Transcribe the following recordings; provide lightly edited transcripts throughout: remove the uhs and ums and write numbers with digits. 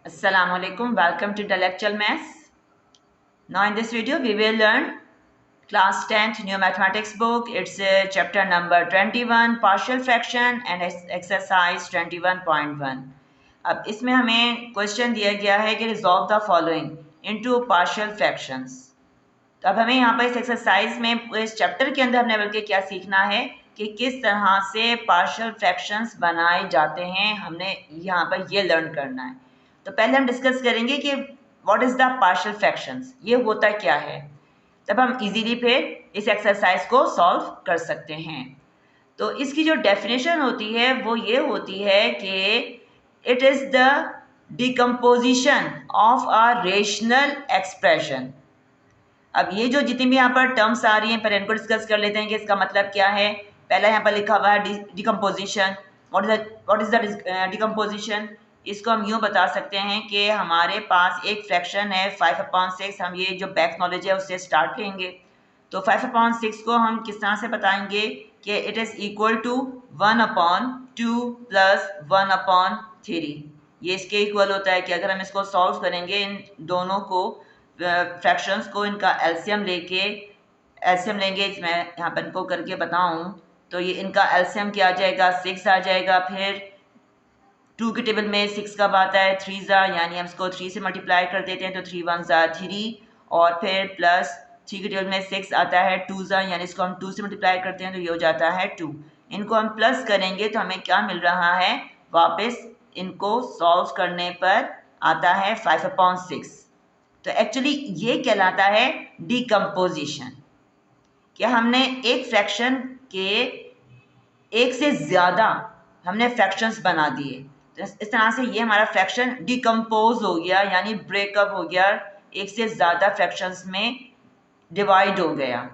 Assalamu alaikum. Welcome to Intellectual Maths. Now in this video we will learn class 10th new mathematics book. It's chapter number 21 partial fraction and exercise 21.1. अब इसमें हमें question दिया गया है कि resolve the following into partial fractions. तो अब हमें यहाँ पर इस एक्सरसाइज में इस चैप्टर के अंदर हमने बल्कि क्या सीखना है कि किस तरह से पार्शियल फ्रैक्शंस बनाए जाते हैं, हमने यहाँ पर ये लर्न करना है। तो पहले हम डिस्कस करेंगे कि what is the partial fractions, ये होता क्या है, तब हम इजीली फिर इस एक्सरसाइज को सॉल्व कर सकते हैं। तो इसकी जो डेफिनेशन होती है वो ये होती है कि it is the decomposition of a rational expression. अब ये जो जितनी भी यहाँ पर टर्म्स आ रही हैं पर इनको डिस्कस कर लेते हैं कि इसका मतलब क्या है। पहला यहाँ पर लिखा हुआ है decomposition. What is the decomposition? इसको हम यूँ बता सकते हैं कि हमारे पास एक फ्रैक्शन है 5/6। हम ये जो बैक नॉलेज है उससे स्टार्ट लेंगे। तो 5/6 को हम किस तरह से बताएंगे कि it is equal to 1/2 plus 1/3। ये इसके इक्वल होता है कि अगर हम इसको सॉल्व करेंगे, इन दोनों को फ्रैक्शंस को इनका एलसीएम लेंगे। मैं यहाँ पर इनको करके बताऊँ तो ये इनका एलसीएम क्या आ जाएगा, 6 आ जाएगा। फिर 2 के टेबल में 6 कब आता है, 3 यानी हम इसको 3 से मल्टीप्लाई कर देते हैं तो 3 1 3। और फिर प्लस 3 के टेबल में 6 आता है, 2 यानी इसको हम 2 से मल्टीप्लाई करते हैं तो ये हो जाता है 2। इनको हम प्लस करेंगे तो हमें क्या मिल रहा है, वापस इनको सॉल्व करने पर आता है 5/6। तो एक्चुअली ये कहलाता है डिकम्पोजिशन, कि हमने एक फ्रैक्शन के एक से ज़्यादा हमने फ्रैक्शंस बना दिए। तो इस तरह से ये हमारा फ्रैक्शन डिकम्पोज हो गया, यानी ब्रेकअप हो गया, एक से ज़्यादा फ्रैक्शंस में डिवाइड हो गया।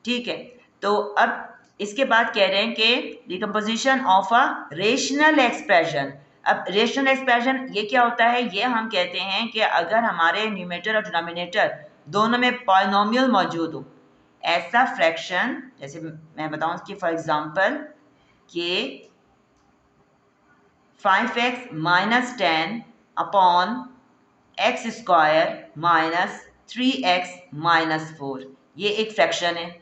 ठीक है, तो अब इसके बाद कह रहे हैं कि decomposition of a rational expression. अब रेशनल एक्सप्रेशन ये क्या होता है, ये हम कहते हैं कि अगर हमारे न्यूमरेटर और डिनोमिनेटर दोनों में पॉलिनोमियल मौजूद हो, ऐसा फ्रैक्शन, जैसे मैं बताऊं कि फॉर एग्जांपल कि 5x minus 10 upon x square minus 3x minus 4, ये एक फ्रैक्शन है।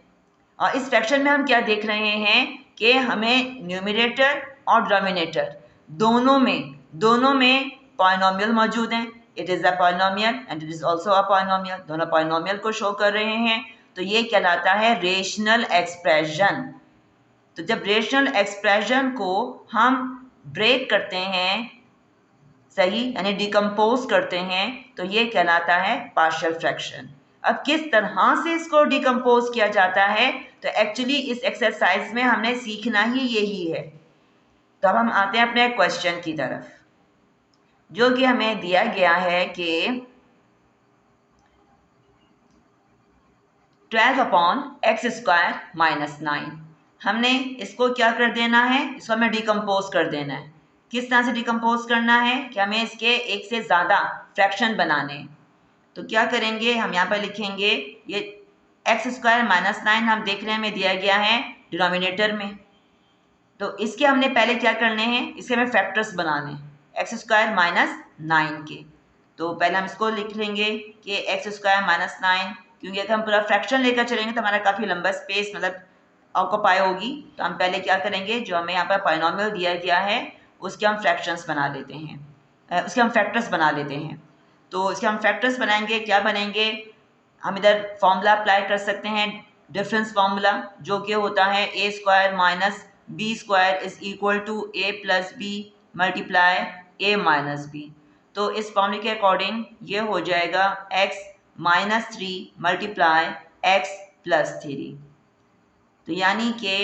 और इस फ्रैक्शन में हम क्या देख रहे हैं कि हमें न्यूमरेटर और डिनोमिनेटर दोनों में पॉलिनोमियल मौजूद हैं। It is a polynomial and it is also a polynomial, दोनों पॉलिनोमियल को शो कर रहे हैं। तो ये कहलाता है रेशनल एक्सप्रेशन। तो जब रेशनल एक्सप्रेशन को हम ब्रेक करते हैं, सही, यानी डिकम्पोज करते हैं, तो ये कहलाता है पार्शियल फ्रैक्शन। अब किस तरह से इसको डिकम्पोज किया जाता है, तो एक्चुअली इस एक्सरसाइज में हमने सीखना ही यही है। तो अब हम आते हैं अपने क्वेश्चन की तरफ, जो कि हमें दिया गया है कि 12/x² माइनस 9। हमने इसको क्या कर देना है, इसको हमें डिकम्पोज कर देना है। किस तरह से डिकम्पोज करना है कि हमें इसके एक से ज़्यादा फ्रैक्शन बनाने। तो क्या करेंगे, हम यहाँ पर लिखेंगे ये x² माइनस 9 हम देख रहे हैं हमें दिया गया है डिनोमिनेटर में। तो इसके हमने पहले क्या करने हैं, इसके हमें फैक्टर्स बनाने हैं x² माइनस 9 के। तो पहले हम इसको लिख लेंगे कि x² माइनस 9, क्योंकि अगर हम पूरा फ्रैक्शन लेकर चलेंगे तो हमारा काफ़ी लंबा स्पेस मतलब ऑक्यूपाई होगी। तो हम पहले क्या करेंगे, जो हमें यहाँ पर पॉलिनोमियल दिया गया है उसके हम फ्रैक्शंस बना लेते हैं, उसके हम फैक्टर्स बना लेते हैं। तो इसके हम फैक्टर्स बनाएंगे, क्या बनेंगे, हम इधर फॉर्मूला अप्लाई कर सकते हैं, डिफरेंस फार्मूला, जो कि होता है a² minus b² is equal to a plus B multiply a minus B. तो इस फॉर्मूले के अकॉर्डिंग ये हो जाएगा x minus 3 multiply x plus 3। तो यानी कि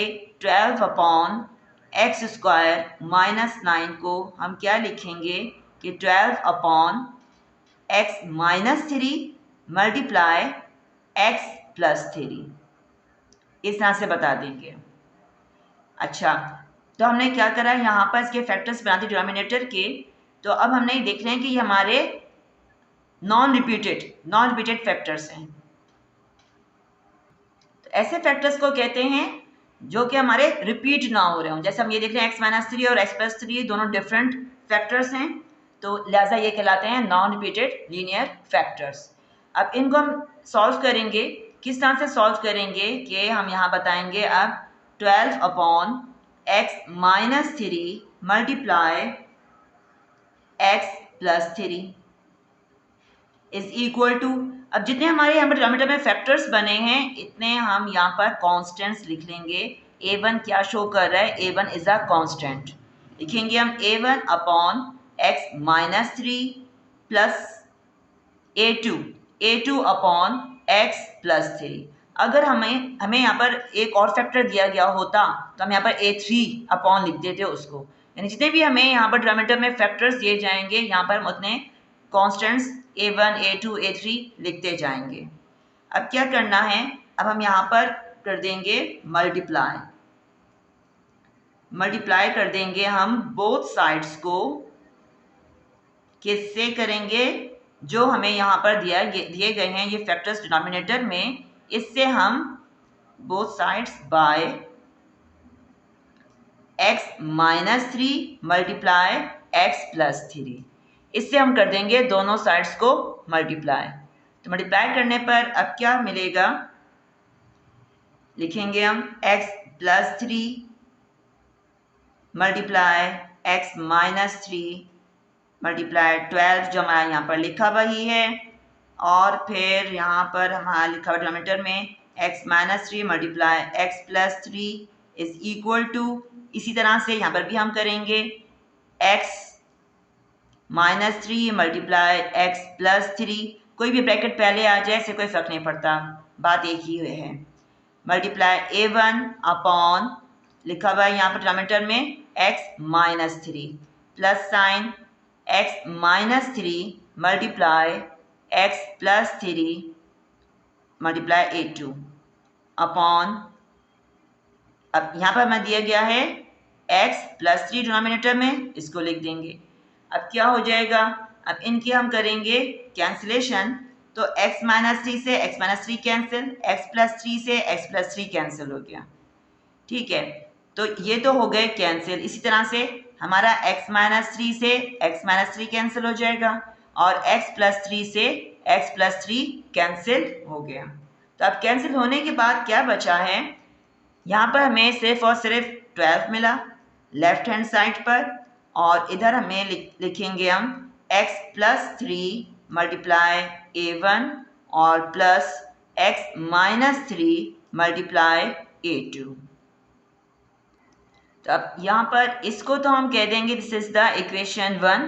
12/x² माइनस 9 को हम क्या लिखेंगे कि 12/x minus 3 multiply x plus 3, इस तरह से बता देंगे। अच्छा, तो हमने क्या करा, यहाँ पर इसके फैक्टर्स बनाते डिनोमिनेटर के। तो अब हमने देख रहे हैं कि ये हमारे नॉन रिपीटेड फैक्टर्स हैं। तो ऐसे फैक्टर्स को कहते हैं जो कि हमारे रिपीट ना हो रहे हों। जैसे हम ये देख रहे हैं x माइनस 3 और x प्लस 3 दोनों डिफरेंट फैक्टर्स हैं। तो लिहाजा ये कहलाते हैं नॉन रिपीटेड लीनियर फैक्टर्स। अब इनको हम सॉल्व करेंगे, किस तरह से सॉल्व करेंगे कि हम यहाँ बताएंगे। अब 12 upon X minus 3 multiply X plus 3 is equal to, अब जितने हमारे यहाँ पर डिनोमिनेटर में फैक्टर्स बने हैं इतने हम यहाँ पर कॉन्स्टेंट्स लिख लेंगे। a1 क्या शो कर रहा है, a1 इज अ कांस्टेंट। लिखेंगे हम a1 upon X minus 3 plus a2 upon x plus 3। अगर हमें यहाँ पर एक और फैक्टर दिया गया होता तो हम यहाँ पर a3 अपॉन लिख देते उसको। यानी जितने भी हमें यहाँ पर डिनोमिनेटर में फैक्टर्स दिए जाएंगे यहाँ पर हम उतने कॉन्स्टेंट्स a1 a2 a3 लिखते जाएंगे। अब क्या करना है, अब हम यहाँ पर कर देंगे मल्टीप्लाई कर देंगे हम बोथ साइड्स को। किससे करेंगे, जो हमें यहाँ पर दिए गए हैं ये फैक्टर्स डिनोमिनेटर में, इससे हम both sides by x minus 3 multiply X plus 3, इससे हम कर देंगे दोनों साइड्स को मल्टीप्लाई। तो मल्टीप्लाई करने पर अब क्या मिलेगा, लिखेंगे हम x plus 3 multiply x minus 3 multiply 12 जो हमारा यहाँ पर लिखा वही है, और फिर यहाँ पर हमारा लिखा हुआ डिनोमिनेटर में x minus 3 multiply x plus 3 is equal to, इसी तरह से यहाँ पर भी हम करेंगे x minus 3 multiply x plus 3, कोई भी ब्रैकेट पहले आ जाए इससे कोई फर्क नहीं पड़ता, बात एक ही है। मल्टीप्लाई a1 अपॉन लिखा हुआ है यहाँ पर डिनोमिनेटर में x minus 3 plus sign x minus 3 multiply x plus 3 multiply a2 upon, अब यहाँ पर हमें दिया गया है x प्लस 3 डिनोमिनेटर में, इसको लिख देंगे। अब क्या हो जाएगा, अब इनकी हम करेंगे कैंसिलेशन, तो x माइनस 3 से x minus 3 cancel, x plus 3 से x प्लस 3 कैंसिल हो गया। ठीक है, तो ये तो हो गए कैंसिल। इसी तरह से हमारा x माइनस 3 से x माइनस 3 कैंसिल हो जाएगा और x प्लस 3 से x प्लस 3 कैंसिल हो गया। तो अब कैंसिल होने के बाद क्या बचा है, यहाँ पर हमें सिर्फ और सिर्फ 12 मिला लेफ्ट हैंड साइड पर, और इधर हमें लिखेंगे हम x प्लस 3 मल्टीप्लाई a1 और plus x minus 3 multiply a2। तो अब यहाँ पर इसको तो हम कह देंगे this is the equation 1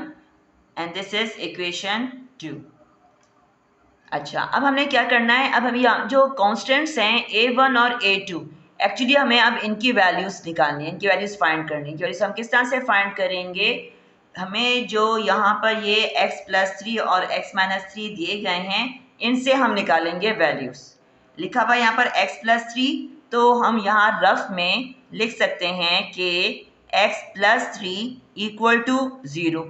and this is equation 2। अच्छा, अब हमने क्या करना है, अब हम यहाँ जो कॉन्स्टेंट्स हैं a1 और a2, एक्चुअली हमें अब इनकी वैल्यूज़ निकालनी है, इनकी वैल्यूज़ फाइंड करनी है। वैल्यूज़ हम किस तरह से फाइंड करेंगे, हमें जो यहाँ पर ये x प्लस 3 और x माइनस 3 दिए गए हैं इनसे हम निकालेंगे वैल्यूज़। लिखा हुआ यहाँ पर x प्लस 3, तो हम यहाँ रफ में लिख सकते हैं कि x प्लस 3 इक्वल टू 0,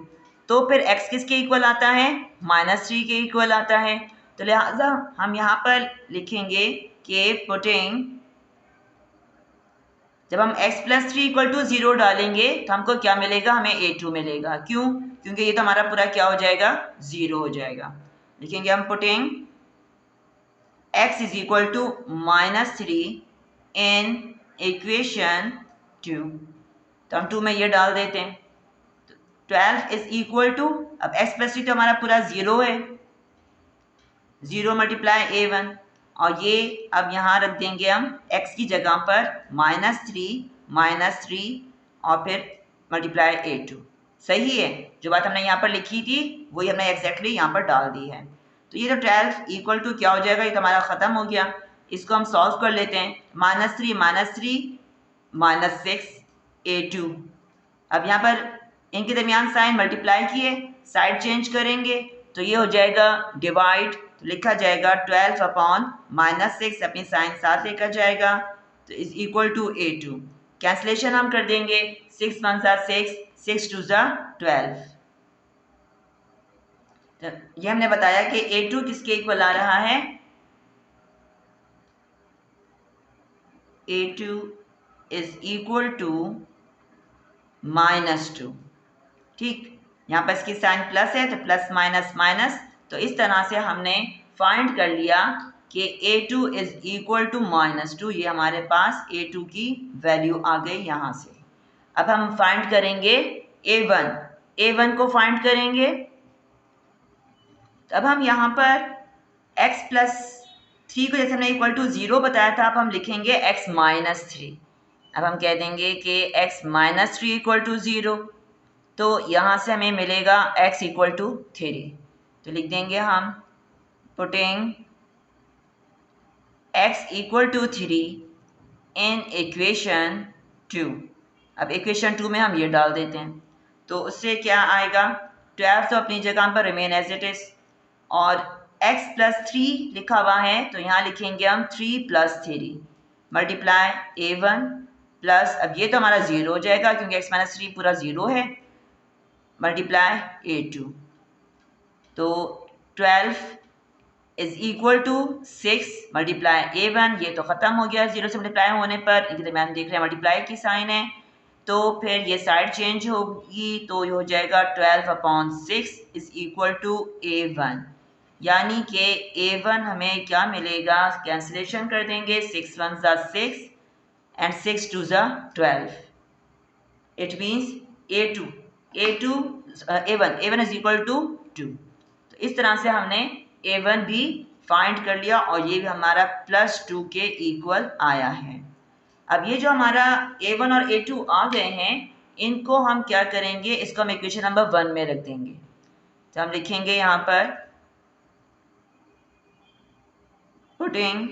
तो फिर x किसके इक्वल आता है, माइनस 3 के इक्वल आता है। तो लिहाजा हम यहाँ पर लिखेंगे कि पुटिंग, जब हम x प्लस 3 इक्वल टू 0 डालेंगे तो हमको क्या मिलेगा, हमें a2 मिलेगा। क्यों, क्योंकि ये तो हमारा पूरा क्या हो जाएगा, 0 हो जाएगा। लिखेंगे हम putting x is equal to minus 3 in equation 2, तो हम 2 में ये डाल देते हैं। 12 इज इक्वल टू, अब x प्लस 3 तो हमारा पूरा 0 है, 0 मल्टीप्लाई a1, और ये अब यहाँ रख देंगे हम x की जगह पर माइनस 3 और फिर मल्टीप्लाई a2। सही है, जो बात हमने यहाँ पर लिखी थी वही हमने एग्जैक्टली यहाँ पर डाल दी है। तो ये तो 12 इक्वल टू क्या हो जाएगा, ये तो हमारा ख़त्म हो गया। इसको हम सॉल्व कर लेते हैं, माइनस 3 माइनस 6 a2। अब यहाँ पर इनके दरमियान साइन मल्टीप्लाई किए, साइड चेंज करेंगे तो ये हो जाएगा डिवाइड, तो लिखा जाएगा 12 अपॉन माइनस 6, अपनी साइन साथ लेकर जाएगा, तो is equal to a2। Cancellation हम कर देंगे, 6 1 6, 6 2 12। तो ये हमने बताया कि a2 किसके इक्वल आ रहा है, a2 इज इक्वल टू -2। ठीक, यहाँ पर इसकी साइन प्लस है तो प्लस माइनस माइनस। तो इस तरह से हमने फाइंड कर लिया कि a2 इज इक्वल टू -2। ये हमारे पास a2 की वैल्यू आ गई यहाँ से। अब हम फाइंड करेंगे a1 को फाइंड करेंगे। अब हम यहाँ पर x प्लस 3 को जैसे हमने इक्वल टू 0 बताया था, अब हम लिखेंगे x माइनस 3। अब हम कह देंगे कि x माइनस 3 इक्वल टू 0। तो यहाँ से हमें मिलेगा x इक्वल टू 3। तो लिख देंगे हम putting x equal to 3 in equation 2। अब इक्वेशन 2 में हम ये डाल देते हैं तो उससे क्या आएगा, 12 तो अपनी जगह पर रिमेन एज इट इज, और x प्लस 3 लिखा हुआ है तो यहाँ लिखेंगे हम 3 प्लस 3 मल्टीप्लाई a1 प्लस, अब ये तो हमारा 0 हो जाएगा क्योंकि x माइनस 3 पूरा 0 है, मल्टीप्लाई a2। तो 12 is equal to 6 multiply a1, ये तो ख़त्म हो गया 0 से मल्टीप्लाई होने पर, इनके दरमियान देख रहे हैं मल्टीप्लाई की साइन है तो फिर ये साइड चेंज होगी तो ये हो जाएगा 12/6 इज इक्वल टू a1, यानी कि a1 हमें क्या मिलेगा, कैंसिलेशन कर देंगे, 6 1 ज़ा 6 एंड 6 2 ज़ा 12। It means a1 is equal to 2। तो इस तरह से हमने a1 भी फाइंड कर लिया और ये भी हमारा +2 के इक्वल आया है। अब ये जो हमारा a1 और a2 आ गए हैं, इनको हम क्या करेंगे, इसको हम इक्वेशन नंबर 1 में रख देंगे। तो हम लिखेंगे यहाँ पर putting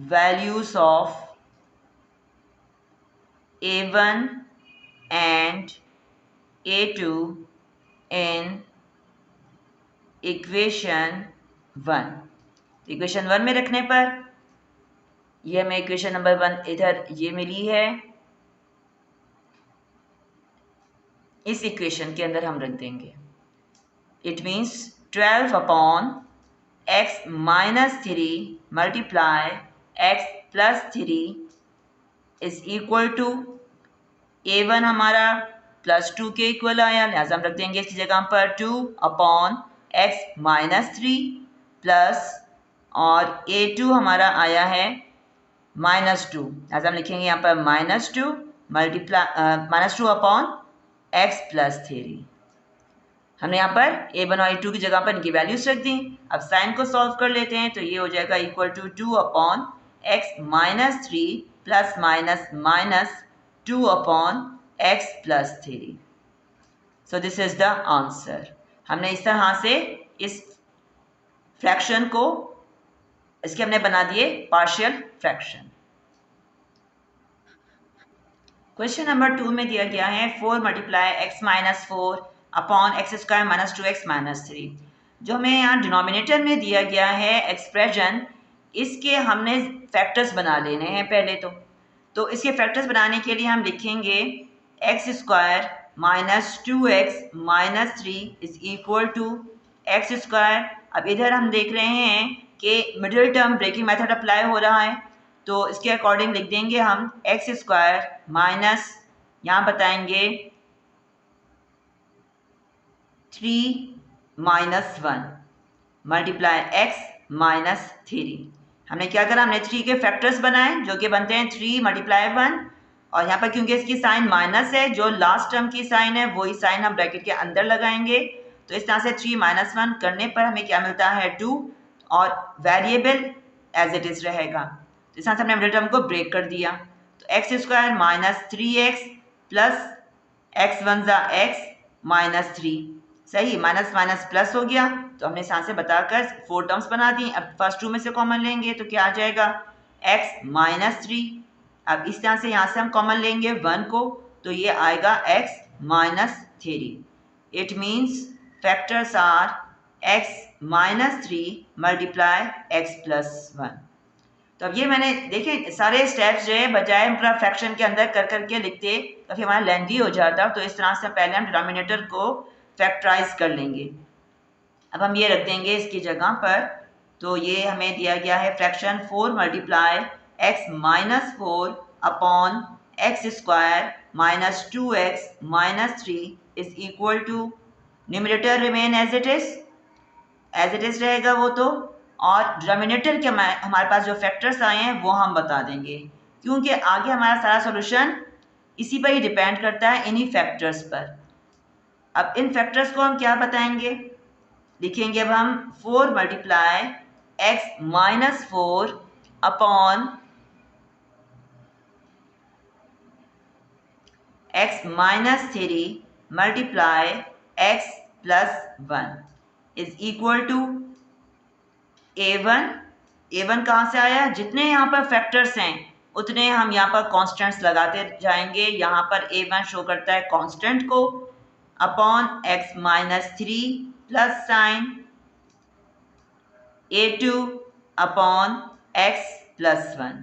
values of a1 and a2 in equation 1। Equation 1 में रखने पर ये हमें इक्वेशन नंबर 1 इधर ये मिली है, इस इक्वेशन के अंदर हम रख देंगे। It means 12/x minus 3 multiply x plus 3 is equal to a1 हमारा +2 के इक्वल आया, लिहाजा हम रख देंगे इसकी जगह पर 2/x माइनस 3 प्लस, और a2 हमारा आया है -2, लिहाजा हम लिखेंगे यहाँ पर -2 मल्टीप्लाई -2/x प्लस 3। हमने यहाँ पर a1 और a2 की जगह पर इनकी वैल्यूज रख दी। अब साइन को सॉल्व कर लेते हैं तो ये हो जाएगा equal to 2/x minus 3 plus minus minus 2/x plus 3। So this is the answer. हमने इस तरह से इस फ्रैक्शन को इसके हमने बना दिए पार्शियल फ्रैक्शन। क्वेश्चन नंबर 2 में दिया गया है 4 multiply x minus 4 upon x square minus 2x minus 3। जो हमें यहाँ डिनोमिनेटर में दिया गया है एक्सप्रेशन, इसके हमने फैक्टर्स बना लेने हैं पहले तो इसके फैक्टर्स बनाने के लिए हम लिखेंगे X square minus 2x minus 3 is equal to X square. अब इधर हम देख रहे हैं कि middle term breaking method apply हो रहा है तो इसके अकॉर्डिंग लिख देंगे हम एक्स स्क्वायर माइनस, यहाँ बताएंगे 3 माइनस 1 मल्टीप्लाई एक्स माइनस 3। हमने क्या करा, हमने 3 के फैक्टर्स बनाए जो कि बनते हैं 3 मल्टीप्लाई 1, और यहाँ पर क्योंकि इसकी साइन माइनस है, जो लास्ट टर्म की साइन है वही साइन हम ब्रैकेट के अंदर लगाएंगे। तो इस तरह से 3 माइनस 1 करने पर हमें क्या मिलता है 2, और वेरिएबल एज इट इज़ रहेगा। तो इस तरह से हमने मिडिल टर्म को ब्रेक कर दिया। तो x square minus 3x plus x 1 ज़ा x माइनस 3, सही, माइनस माइनस प्लस हो गया तो हमने यहाँ से बताकर 4 टर्म्स बना दी। अब फर्स्ट 2 में से कॉमन लेंगे तो क्या आ जाएगा x माइनस 3। अब इस तरह से यहाँ से हम कॉमन लेंगे 1 को तो ये आएगा x minus 3। It means factors are x minus 3 multiply x plus 1। तो अब ये मैंने देखें सारे स्टेप्स जो है बजाय हम पूरा फ्रैक्शन के अंदर कर करके लिखते तो फिर हमारा लेंथी हो जाता, तो इस तरह से पहले हम डिनोमिनेटर को फैक्टराइज कर लेंगे। अब हम ये रख देंगे इसकी जगह पर, तो ये हमें दिया गया है fraction 4 multiply x minus 4 upon x square minus 2x minus 3 is equal to, numerator remain as it is रहेगा वो तो, और डिनोमिनेटर के हमारे पास जो फैक्टर्स आए हैं वो हम बता देंगे, क्योंकि आगे हमारा सारा सॉल्यूशन इसी पर ही डिपेंड करता है, इन्हीं फैक्टर्स पर। अब इन फैक्टर्स को हम क्या बताएंगे, लिखेंगे अब हम 4 multiply X minus 4 upon X minus 3 multiply X plus 1 is equal to A1 कहाँ से आया, जितने यहाँ पर फैक्टर्स हैं उतने हम यहाँ पर कॉन्स्टेंट्स लगाते जाएंगे। यहाँ पर A1 शो करता है कांस्टेंट को, upon x minus 3 plus sign A2 upon x plus 1।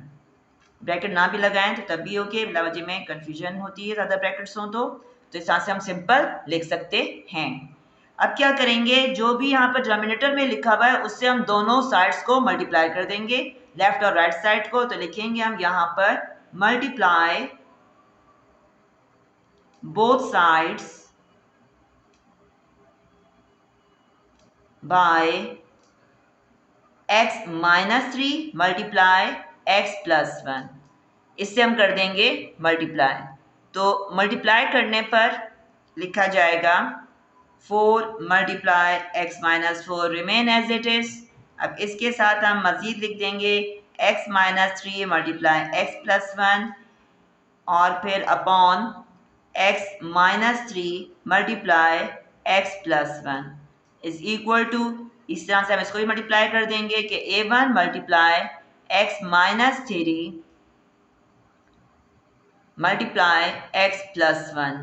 Bracket ना भी लगाएं तो तब भी ओके, बिलावजी में कंफ्यूजन होती है ज़्यादा ब्रैकेट्स हों तो इस तरह से हम सिंपल लिख सकते हैं। अब क्या करेंगे, जो भी यहाँ पर डिनोमिनेटर में लिखा हुआ है उससे हम दोनों साइड्स को मल्टीप्लाई कर देंगे, लेफ्ट और राइट साइड को। तो लिखेंगे हम यहाँ पर multiply both sides by x minus 3 multiply x plus 1, इससे हम कर देंगे मल्टीप्लाई। तो मल्टीप्लाई करने पर लिखा जाएगा 4 multiply X minus 4 remain as it is. अब इसके साथ हम मज़ीद लिख देंगे x minus 3 multiply X plus 1 और फिर upon x minus 3 multiply X plus 1 is equal to, इस तरह से हम इसको भी मल्टीप्लाई कर देंगे कि A1 multiply X minus 3 multiply X plus 1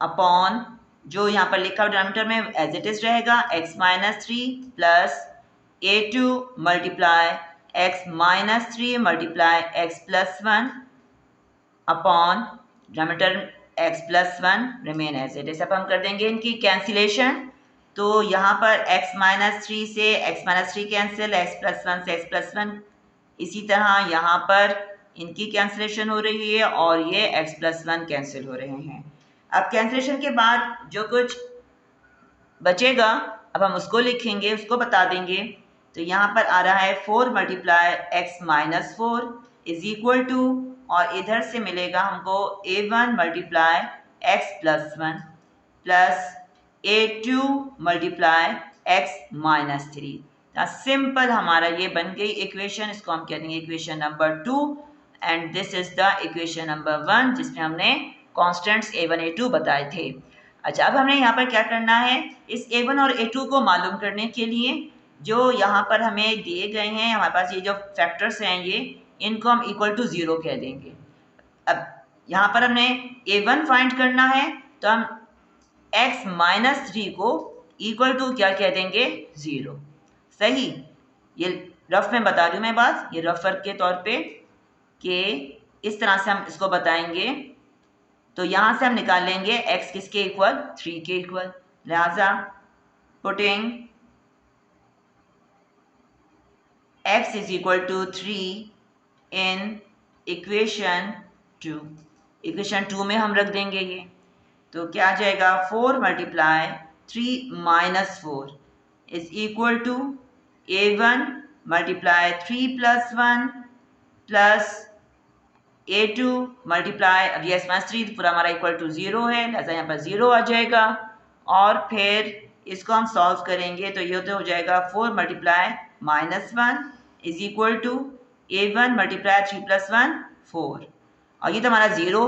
upon, जो यहाँ पर लिखा हुआ डिनोमिनेटर में एज इट इज रहेगा, x minus 3 plus A2 multiply x minus 3 multiply x plus 1 upon denominator x plus 1 remain as it is. अब हम कर देंगे इनकी कैंसिलेशन। तो यहाँ पर x माइनस 3 से x minus 3 cancel, x plus 1 से x प्लस 1, इसी तरह यहाँ पर इनकी कैंसिलेशन हो रही है और ये x प्लस 1 कैंसिल हो रहे हैं। अब कैंसिलेशन के बाद जो कुछ बचेगा अब हम उसको लिखेंगे, उसको बता देंगे। तो यहाँ पर आ रहा है 4 multiply X minus 4 is equal to, और इधर से मिलेगा हमको A1 multiply X plus 1 plus A2 multiply X minus 3। Simple हमारा ये बन गई इक्वेशन, इसको हम कह देंगे equation number 2 and this is the equation number 1 जिसमें हमने कॉन्स्टेंट्स A1 A2 बताए थे। अच्छा, अब हमने यहाँ पर क्या करना है, इस A1 और A2 को मालूम करने के लिए जो यहाँ पर हमें दिए गए हैं, हमारे पास ये जो फैक्टर्स हैं ये, इनको हम इक्वल टू 0 कह देंगे। अब यहाँ पर हमने A1 फाइंड करना है तो हम x माइनस 3 को इक्वल टू क्या कह देंगे, 0। सही, ये रफ में बता रही हूँ मैं बात, ये रफ वर्क के तौर पे कि इस तरह से हम इसको बताएंगे। तो यहाँ से हम निकाल लेंगे x किसके इक्वल, 3 के इक्वल, लिहाजा putting x is equal to 3 in equation 2। Equation 2 में हम रख देंगे ये, तो क्या आ जाएगा 4 multiply 3 minus 4 is equal to A1 multiply 3 plus 1 plus A2 multiply, अब ये माइनस 3 पूरा हमारा इक्वल टू 0 है, लिहाजा यहाँ पर 0 आ जाएगा। और फिर इसको हम सॉल्व करेंगे तो ये तो हो जाएगा 4 multiply minus 1 is equal to A1 multiply 3 plus 1 4, और ये तो हमारा 0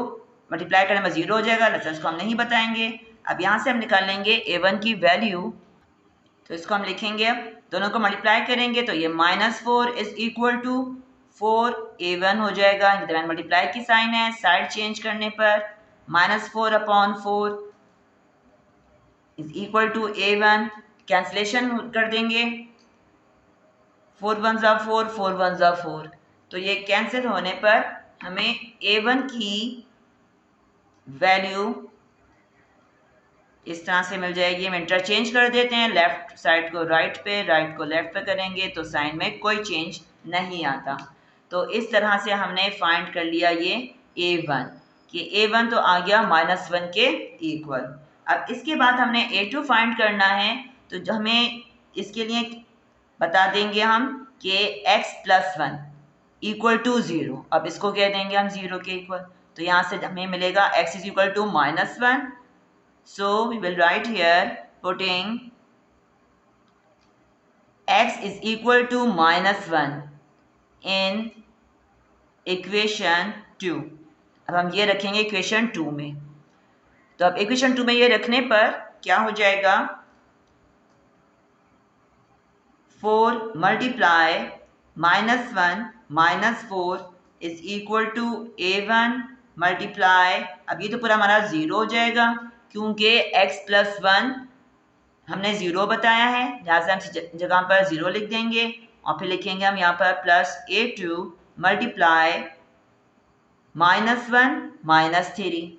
मल्टीप्लाई करने में 0 हो जाएगा, लिहाजा इसको हम नहीं बताएंगे। अब यहाँ से हम निकाल लेंगे A1 की वैल्यू, तो इसको हम लिखेंगे, अब दोनों को मल्टीप्लाई करेंगे तो ये minus 4 is equal to 4 A1 हो जाएगा, इधर मल्टीप्लाई की साइन है, साइड चेंज करने पर minus 4 upon 4 is equal to A1, cancellation कर देंगे, 4 1 ज़ा 4, 4 1 ज़ा 4, तो ये कैंसिल होने पर हमें A1 की वैल्यू इस तरह से मिल जाएगी। हम इंटरचेंज कर देते हैं, लेफ्ट साइड को राइट पे, राइट को लेफ्ट पे करेंगे तो साइन में कोई चेंज नहीं आता। तो इस तरह से हमने फाइंड कर लिया ये a1 कि a1 तो आ गया -1 के इक्वल। अब इसके बाद हमने a2 फाइंड करना है, तो जो हमें इसके लिए बता देंगे हम कि x + 1 = 0। अब इसको कह देंगे हम 0 के इक्वल, तो यहाँ से हमें मिलेगा x = -1। So we will write here putting x = -1 in equation 2। अब हम ये रखेंगे इक्वेशन 2 में। तो अब इक्वेशन 2 में ये रखने पर क्या हो जाएगा, 4 × -1 - 4 = a1 मल्टीप्लाई, अब ये तो पूरा हमारा 0 हो जाएगा क्योंकि x + 1 हमने 0 बताया है, लिहाजा हम इस जगह पर 0 लिख देंगे और फिर लिखेंगे हम यहाँ पर +a2 मल्टीप्लाई -1 - 3।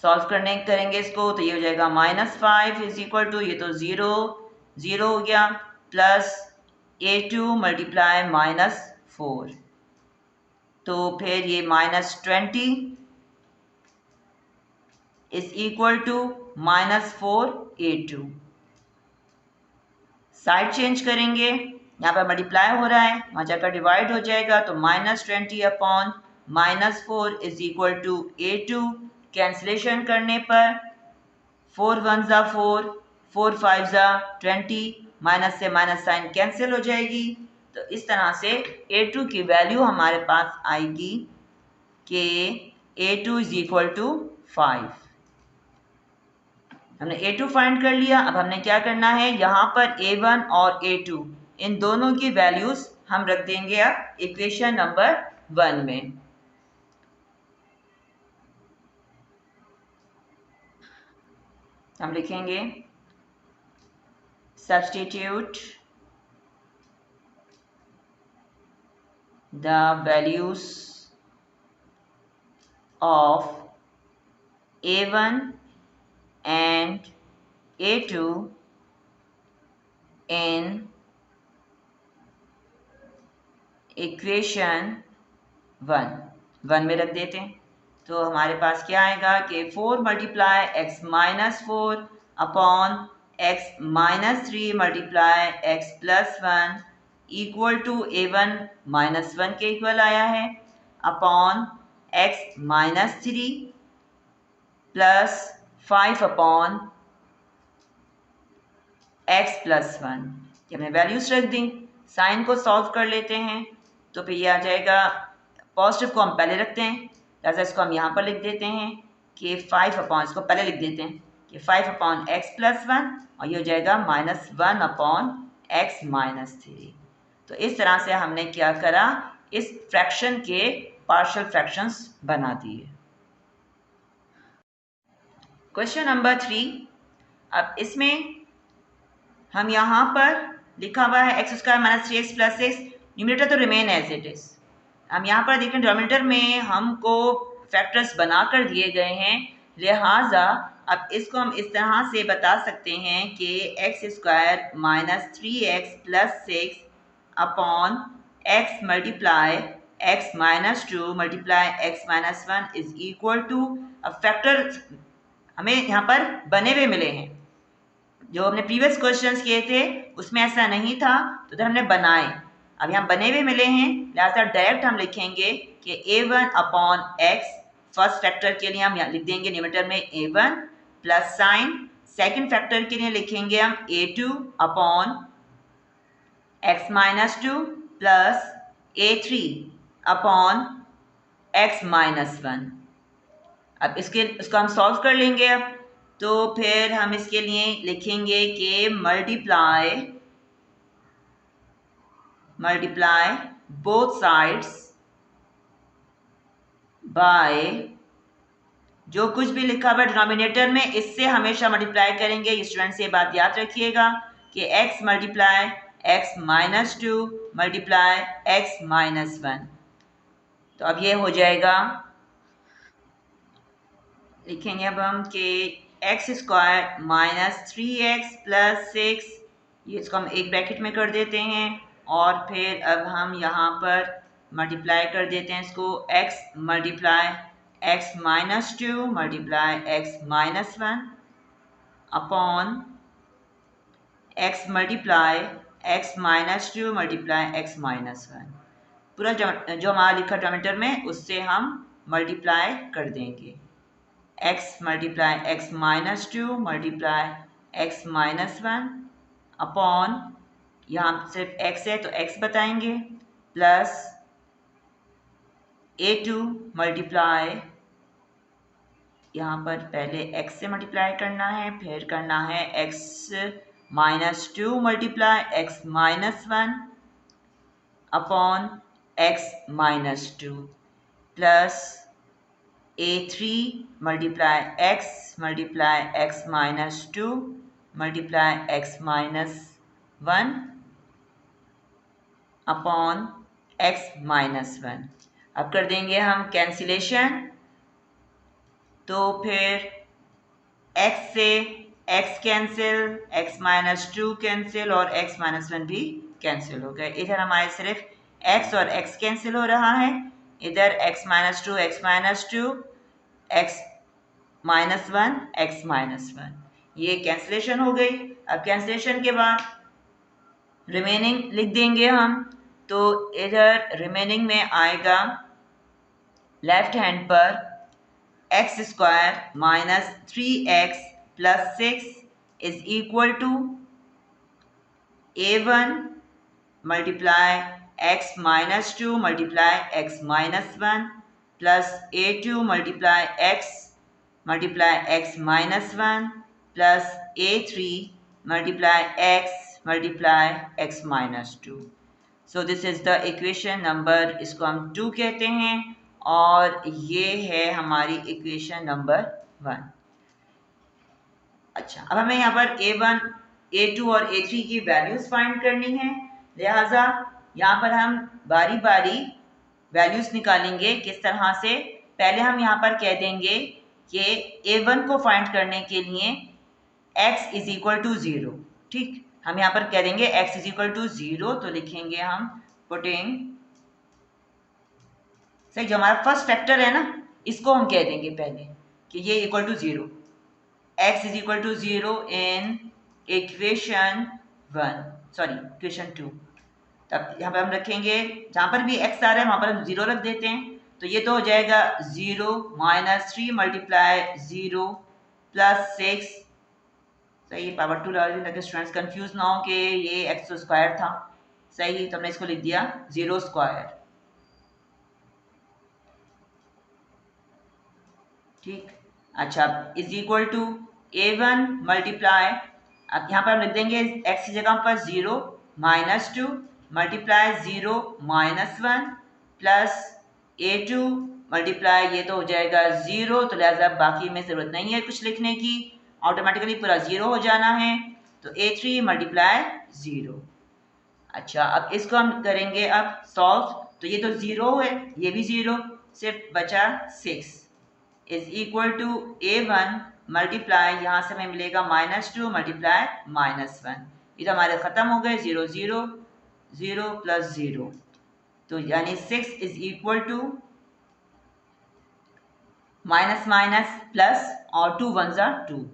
सॉल्व करेंगे इसको, तो ये हो जाएगा -5 = ये तो 0 0 हो गया, प्लस a2 मल्टीप्लाई -4, तो फिर ये -20 = -4a2। साइड चेंज करेंगे, यहाँ पर मल्टीप्लाई हो रहा है, वहाँ जाकर डिवाइड हो जाएगा, तो -20/-4 = a2। कैंसिलेशन करने पर 4 × 1 = 4, 4 × 5 = 20, माइनस से माइनस साइन कैंसिल हो जाएगी। तो इस तरह से a2 की वैल्यू हमारे पास आएगी कि a2 = 5। हमने a2 फाइंड कर लिया। अब हमने क्या करना है, यहाँ पर a1 और a2 इन दोनों की वैल्यूज हम रख देंगे अब इक्वेशन नंबर 1 में। हम लिखेंगे substitute the values of a1 and a2 in equation 1 में रख देते हैं। तो हमारे पास क्या आएगा कि 4 × x - 4 upon x - 3 × x + 1 = a1 - 1 के इक्वल आया है, upon x - 3 plus 5 upon x + 1। ये हमने वैल्यूज रख दी। साइन को सॉल्व कर लेते हैं, तो फिर ये आ जाएगा, पॉजिटिव को हम पहले रखते हैं, लिहाजा इसको हम यहाँ पर लिख देते हैं कि 5 अपॉन, इसको पहले लिख देते हैं कि 5 अपॉन x + 1 और ये हो जाएगा -1 अपॉन x - 3। तो इस तरह से हमने क्या करा, इस फ्रैक्शन के पार्शियल फ्रैक्शंस बना दिए। Question number 3। अब इसमें हम यहाँ पर लिखा हुआ है x² - 3x + 6, न्यूमरेटर तो रिमेन एज इट इज। हम यहाँ पर देखें डिनोमिनेटर में हमको फैक्टर्स बनाकर दिए गए हैं, लिहाजा अब इसको हम इस तरह से बता सकते हैं कि x² - 3x + 6 upon x multiply x - 2 multiply x - 1 = अब फैक्टर हमें यहाँ पर बने हुए मिले हैं। जो हमने प्रीवियस क्वेश्चंस किए थे उसमें ऐसा नहीं था, तो हमने बनाए। अब यहाँ बने हुए मिले हैं, लिहाजा डायरेक्ट हम लिखेंगे कि a1 upon x, first factor के लिए हम यहाँ लिख देंगे न्यूमरेटर में a1 plus sign, second factor के लिए लिखेंगे हम a2 upon x - 2 plus a3 upon x - 1। अब इसको हम सॉल्व कर लेंगे। अब तो फिर हम इसके लिए लिखेंगे कि मल्टीप्लाई बोथ साइड्स बाय, जो कुछ भी लिखा हुआ है डिनोमिनेटर में इससे हमेशा मल्टीप्लाई करेंगे। ये स्टूडेंट से बात याद रखिएगा कि x multiply x - 2 multiply x - 1। तो अब ये हो जाएगा, लिखेंगे अब हम कि x² - 3x + 6, ये इसको हम एक ब्रैकेट में कर देते हैं, और फिर अब हम यहाँ पर मल्टीप्लाई कर देते हैं इसको, x multiply x minus two multiply x minus one upon x multiply x minus two multiply x minus one. पूरा जो हमारा लिखा डिनोमिनेटर में उससे हम मल्टीप्लाई कर देंगे, x multiply x minus two multiply x minus one upon, यहाँ सिर्फ x है तो x बताएंगे, प्लस a2 मल्टीप्लाई, यहाँ पर पहले x से मल्टीप्लाई करना है, फिर करना है x minus two multiply x minus one upon x minus to, plus a3 multiply x minus two multiply x minus one upon x minus one. अब कर देंगे हम कैंसिलेशन, तो फिर x से x cancel, x minus to cancel और x minus one भी cancel हो गए। इधर हमारे सिर्फ x और x कैंसिल हो रहा है, इधर x minus to x minus to x minus one x minus one, ये कैंसिलेशन हो गई। अब कैंसिलेशन के बाद रिमेनिंग लिख देंगे हम, तो इधर रिमेनिंग में आएगा लेफ्ट हैंड पर X square minus 3x plus 6 is equal to a1 multiply x minus two multiply x minus one plus a2 multiply x minus one plus a3 multiply x minus two. So this is the equation number, इसको हम 2 कहते हैं, और ये है हमारी equation number 1। अच्छा, अब हमें यहाँ पर a1, a2 और a3 की वैल्यूज़ फाइंड करनी है, लिहाजा यहाँ पर हम बारी बारी वैल्यूज़ निकालेंगे। किस तरह से, पहले हम यहाँ पर कह देंगे कि a1 को फाइंड करने के लिए x इज इक्वल टू 0, ठीक, हम यहाँ पर कह देंगे x इज इक्वल टू 0, तो लिखेंगे हम पुटिंग, सही, जो हमारा फर्स्ट फैक्टर है ना, इसको हम कह देंगे पहले कि ये equal to 0, x is equal to 0 in equation 1, sorry equation 2। तब यहाँ पर हम रखेंगे, जहाँ पर भी x आ रहा है वहाँ पर हम 0 रख देते हैं, तो ये तो हो जाएगा 0 माइनस 3 मल्टीप्लाई 0 प्लस 6, सही, पावर 2 डाल दें ताकि स्टूडेंट्स कंफ्यूज ना हो कि ये x स्क्वायर था, सही, तो हमने इसको लिख दिया 0 स्क्वायर, ठीक। अच्छा, is equal to a1 multiply, अब यहाँ पर हम लिख देंगे x की जगह पर 0 minus 2 multiply 0 minus 1 plus a2 multiply, ये तो हो जाएगा 0, तो लिहाजा बाकी में ज़रूरत नहीं है कुछ लिखने की, ऑटोमेटिकली पूरा 0 हो जाना है, तो a3 मल्टीप्लाई 0। अच्छा, अब इसको हम करेंगे अब सॉल्व, तो ये तो 0 है, ये भी 0, सिर्फ बचा 6 is equal to a1 multiply, यहाँ से हमें मिलेगा माइनस 2 मल्टीप्लाई माइनस 1, ये तो हमारे ख़त्म हो गए, 0 0 0 प्लस 0, तो यानी 6 is equal to minus minus plus और 2 1 ज़ा 2,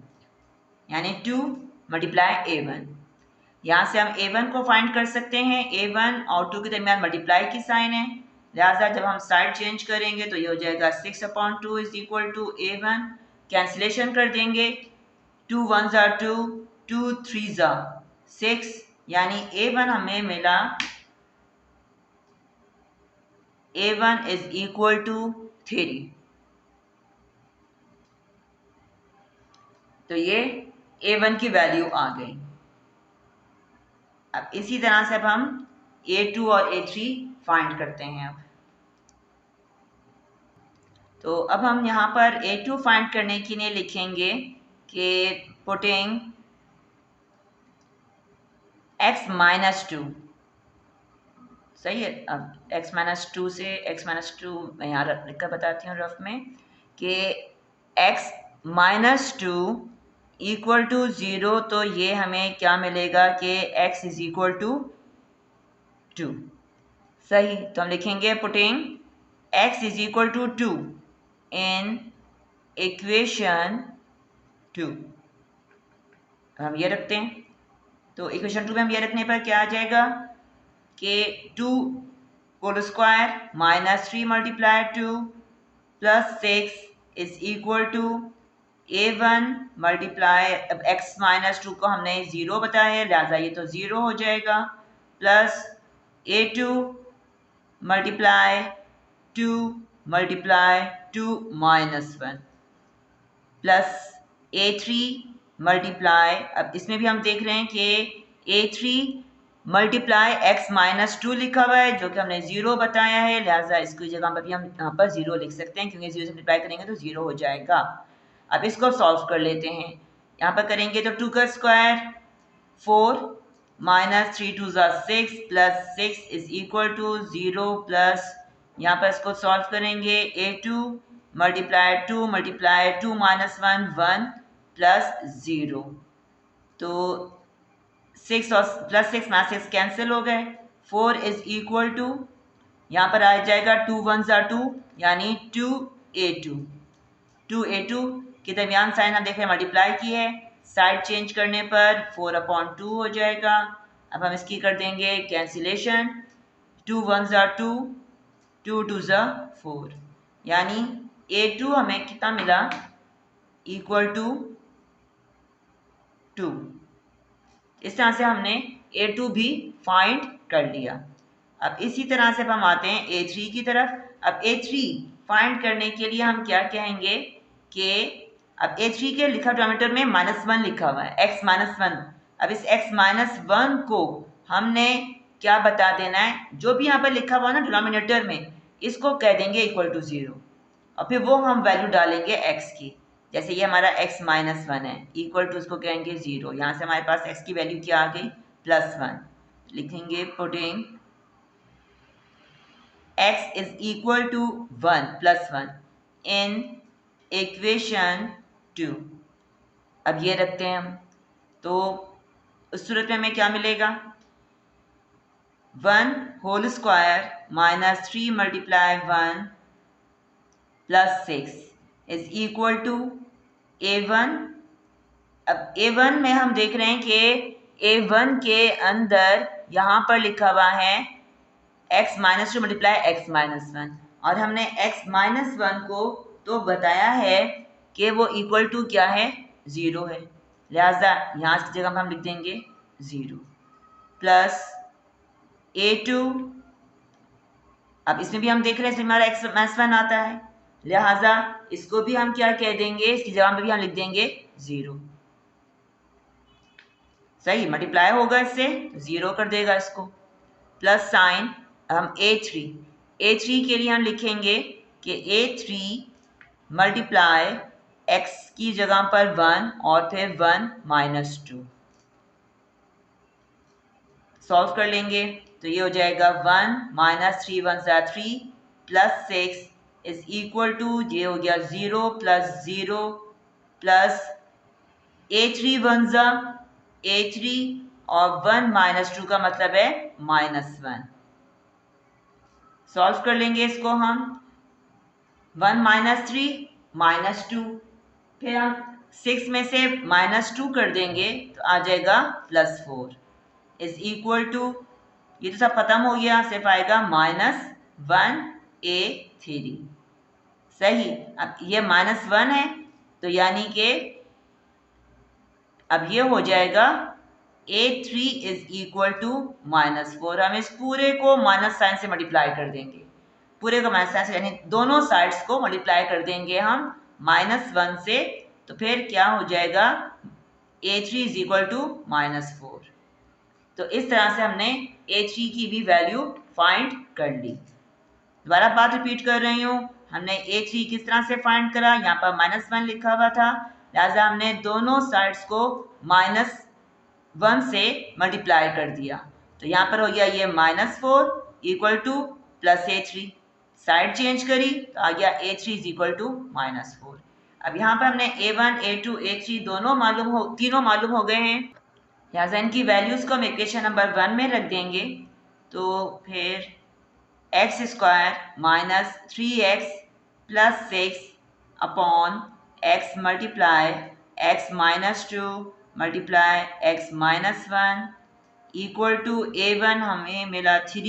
यानी 2 मल्टीप्लाई a1। यहाँ से हम a1 को फाइंड कर सकते हैं, a1 और 2 के दरमियान मल्टीप्लाई की साइन है, लिहाजा जब हम साइड चेंज करेंगे तो ये हो जाएगा 6/2 is equal to a1, cancellation कर देंगे, 2 1 ज़ा 2, 2 3 ज़ा 6, यानी a1 हमें मिला, a1 इज इक्वल टू 3, तो ये a1 की वैल्यू आ गई। अब इसी तरह से अब हम a2 और a3 फाइंड करते हैं। अब तो अब हम यहाँ पर a2 फाइंड करने के लिए लिखेंगे कि पुटिंग x माइनस 2, सही है। अब x माइनस 2 से x माइनस 2 मैं यहाँ लिख कर बताती हूँ रफ में कि x माइनस 2 इक्वल टू 0, तो ये हमें क्या मिलेगा कि x इज इक्वल टू 2। सही, तो हम लिखेंगे putting x is equal to 2 in equation 2। हम ये रखते हैं, तो इक्वेशन 2 में हम ये रखने पर क्या आ जाएगा कि 2 whole square minus 3 multiply 2 plus 6 is equal to a1 multiply, अब x माइनस 2 को हमने 0 बताया है, लिहाजा ये तो 0 हो जाएगा, plus a2 multiply 2 multiply 2 minus 1 plus a3 multiply, अब इसमें भी हम देख रहे हैं कि a3 मल्टीप्लाई x माइनस 2 लिखा हुआ है जो कि हमने 0 बताया है, लिहाजा इसकी जगह पर भी हम यहाँ पर 0 लिख सकते हैं क्योंकि 0 से मल्टीप्लाई करेंगे तो 0 हो जाएगा। अब इसको सॉल्व कर लेते हैं, यहाँ पर करेंगे तो 2 का square 4 minus 3 2 6 plus 6 is equal to 0 plus, यहाँ पर इसको सॉल्व करेंगे a2 मल्टीप्लाई 2 माइनस 1 1 प्लस 0, तो 6 और प्लस 6 माइनस 6 कैंसिल हो गए, 4 इज इक्वल टू, यहाँ पर आ जाएगा 2 1 2 यानी 2a2 के दरमियान साइन हम देख रहे हैं मल्टीप्लाई की है, साइड चेंज करने पर 4/2 हो जाएगा। अब हम इसकी कर देंगे कैंसिलेशन, 2 1 2 2 2 4, यानी a2 हमें कितना मिला इक्वल टू 2। इस तरह से हमने a2 भी फाइंड कर लिया। अब इसी तरह से हम आते हैं a3 की तरफ। अब a3 फाइंड करने के लिए हम क्या कहेंगे कि अब a3 के लिखा डिनोमिनेटर में -1 लिखा हुआ है, x -1। अब इस x -1 को हमने क्या बता देना है, जो भी यहाँ पर लिखा हुआ है ना डिनोमिनेटर में, इसको कह देंगे इक्वल टू 0 और फिर वो हम वैल्यू डालेंगे x की। जैसे ये हमारा x -1 है, इक्वल टू उसको कहेंगे 0। यहाँ से हमारे पास x की वैल्यू क्या आ गई +1, लिखेंगे putting x is equal to 1 +1 in equation 2। अब ये रखते हैं हम, तो उस सूरत में हमें क्या मिलेगा, 1 whole square minus 3 multiply 1 plus 6 is equal to a1। अब a1 में हम देख रहे हैं कि a1 के अंदर यहाँ पर लिखा हुआ है x -2 मल्टीप्लाई x -1 और हमने x -1 को तो बताया है कि वो इक्वल टू क्या है 0 है, लिहाजा यहाँ की जगह हम लिख देंगे 0 प्लस a2। अब इसमें भी हम देख रहे हैं इसमें हमारा x -1 आता है, लिहाजा इसको भी हम क्या कह देंगे, इसकी जगह में भी हम लिख देंगे 0। सही, मल्टीप्लाई होगा इससे 0 कर देगा इसको, प्लस साइन। हम a3 के लिए हम लिखेंगे कि a3 मल्टीप्लाई x की जगह पर 1 और फिर 1 -2 सॉल्व कर लेंगे, तो ये हो जाएगा 1 -3 1 3 प्लस 6 इज इक्वल टू, ये हो गया 0 प्लस 0 प्लस a3 1 a3 और 1 -2 का मतलब है -1। सॉल्व कर लेंगे इसको हम, 1 -3 -2, फिर हम 6 में से -2 कर देंगे तो आ जाएगा +4 इज इक्वल टू, ये तो सब खत्म हो गया, सिर्फ आएगा -1a3। सही, अब ये -1 है तो यानी कि अब ये हो जाएगा a3 इज इक्वल टू -4। हम इस पूरे को माइनस साइन से मल्टीप्लाई कर देंगे, पूरे को माइनस साइन से यानी दोनों साइड्स को मल्टीप्लाई कर देंगे हम -1 से, तो फिर क्या हो जाएगा a3 इज इक्वल टू -4। तो इस तरह से हमने a3 की भी वैल्यू फाइंड कर ली। दोबारा बात रिपीट कर रही हूँ, हमने a3 किस तरह से फाइंड करा, यहाँ पर -1 लिखा हुआ था, लिहाजा हमने दोनों साइड्स को -1 से मल्टीप्लाई कर दिया, तो यहाँ पर हो गया ये -4 equal two plus a3, side change करी तो आ गया a3 इज इक्वल टू -4। अब यहाँ पर हमने a1 a2 a3 तीनों मालूम हो गए हैं, लिहाजा इनकी वैल्यूज़ को हम इक्वेशन नंबर 1 में रख देंगे, तो फिर X square minus 3x plus 6 upon X multiply X minus 2 multiply X minus 1 equal to a1 हमें मिला 3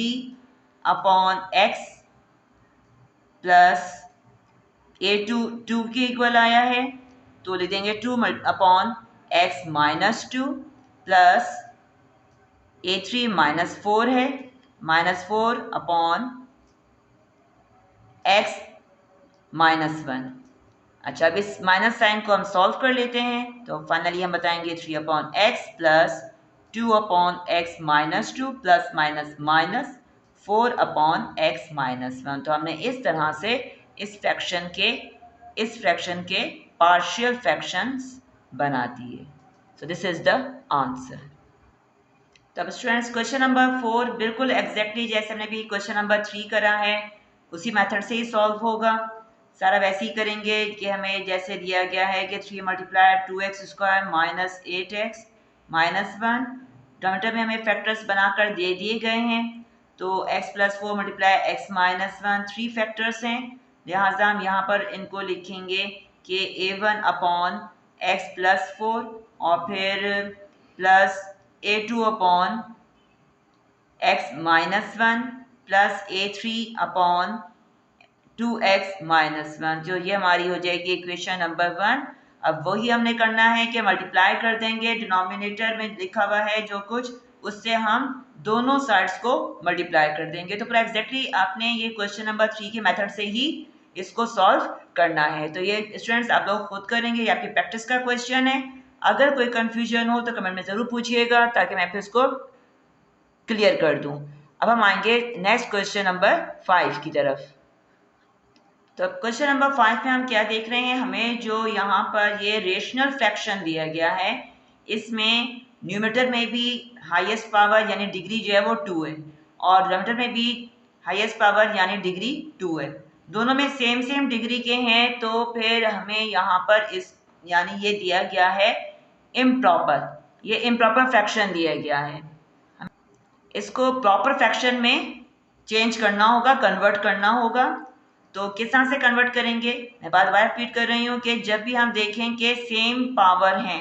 अपॉन एक्स प्लस a2 2 के इक्वल आया है तो लिख देंगे 2 upon X minus 2 plus a3 minus 4 है माइनस 4 अपॉन एक्स माइनस 1। अच्छा, अब इस माइनस साइन को हम सॉल्व कर लेते हैं तो फाइनली हम बताएंगे 3 upon x plus 2 upon X minus 2 plus minus minus 4 upon X minus 1। तो हमने इस तरह से इस फ्रैक्शन के पार्शियल फ्रैक्शंस बना दिए। सो दिस इज द आंसर। तो अब स्टूडेंट्स क्वेश्चन नंबर 4 बिल्कुल एग्जैक्टली जैसे हमने भी क्वेश्चन नंबर 3 करा है उसी मेथड से ही सॉल्व होगा। सारा वैसे ही करेंगे कि हमें जैसे दिया गया है कि 3 multiply 2x square minus 8x minus 1। Denominator में हमें फैक्टर्स बनाकर दे दिए गए हैं तो x plus 4 multiply X minus 1 3 factors हैं, लिहाजा हम यहाँ पर इनको लिखेंगे कि a1 अपॉन एक्स प्लस 4 और फिर plus a2 upon X minus 1 plus a3 upon 2x minus 1। जो ये हमारी हो जाएगी इक्वेशन नंबर 1। अब वही हमने करना है कि मल्टीप्लाई कर देंगे, डिनोमिनेटर में लिखा हुआ है जो कुछ उससे हम दोनों साइड्स को मल्टीप्लाई कर देंगे। तो पूरा एग्जैक्टली आपने ये क्वेश्चन नंबर 3 के मेथड से ही इसको सॉल्व करना है। तो ये स्टूडेंट्स आप लोग खुद करेंगे, ये आपकी प्रैक्टिस का क्वेश्चन है। अगर कोई कंफ्यूजन हो तो कमेंट में ज़रूर पूछिएगा ताकि मैं फिर इसको क्लियर कर दूं। अब हम आएंगे नेक्स्ट क्वेश्चन नंबर 5 की तरफ। तो क्वेश्चन नंबर 5 में हम क्या देख रहे हैं, हमें जो यहाँ पर ये रेशनल फ्रैक्शन दिया गया है इसमें न्यूमरेटर में भी हाईएस्ट पावर यानी डिग्री जो है वो 2 है और डिनोमिनेटर में भी हाईएस्ट पावर यानी डिग्री 2 है। दोनों में सेम डिग्री के हैं तो फिर हमें यहाँ पर इस यानी ये दिया गया है इम्प्रॉपर, ये इम्प्रॉपर फ्रैक्शन दिया गया है। इसको प्रॉपर फ्रैक्शन में चेंज करना होगा, कन्वर्ट करना होगा। तो किस तरह से कन्वर्ट करेंगे, मैं बार बार रिपीट कर रही हूँ कि जब भी हम देखें कि सेम पावर है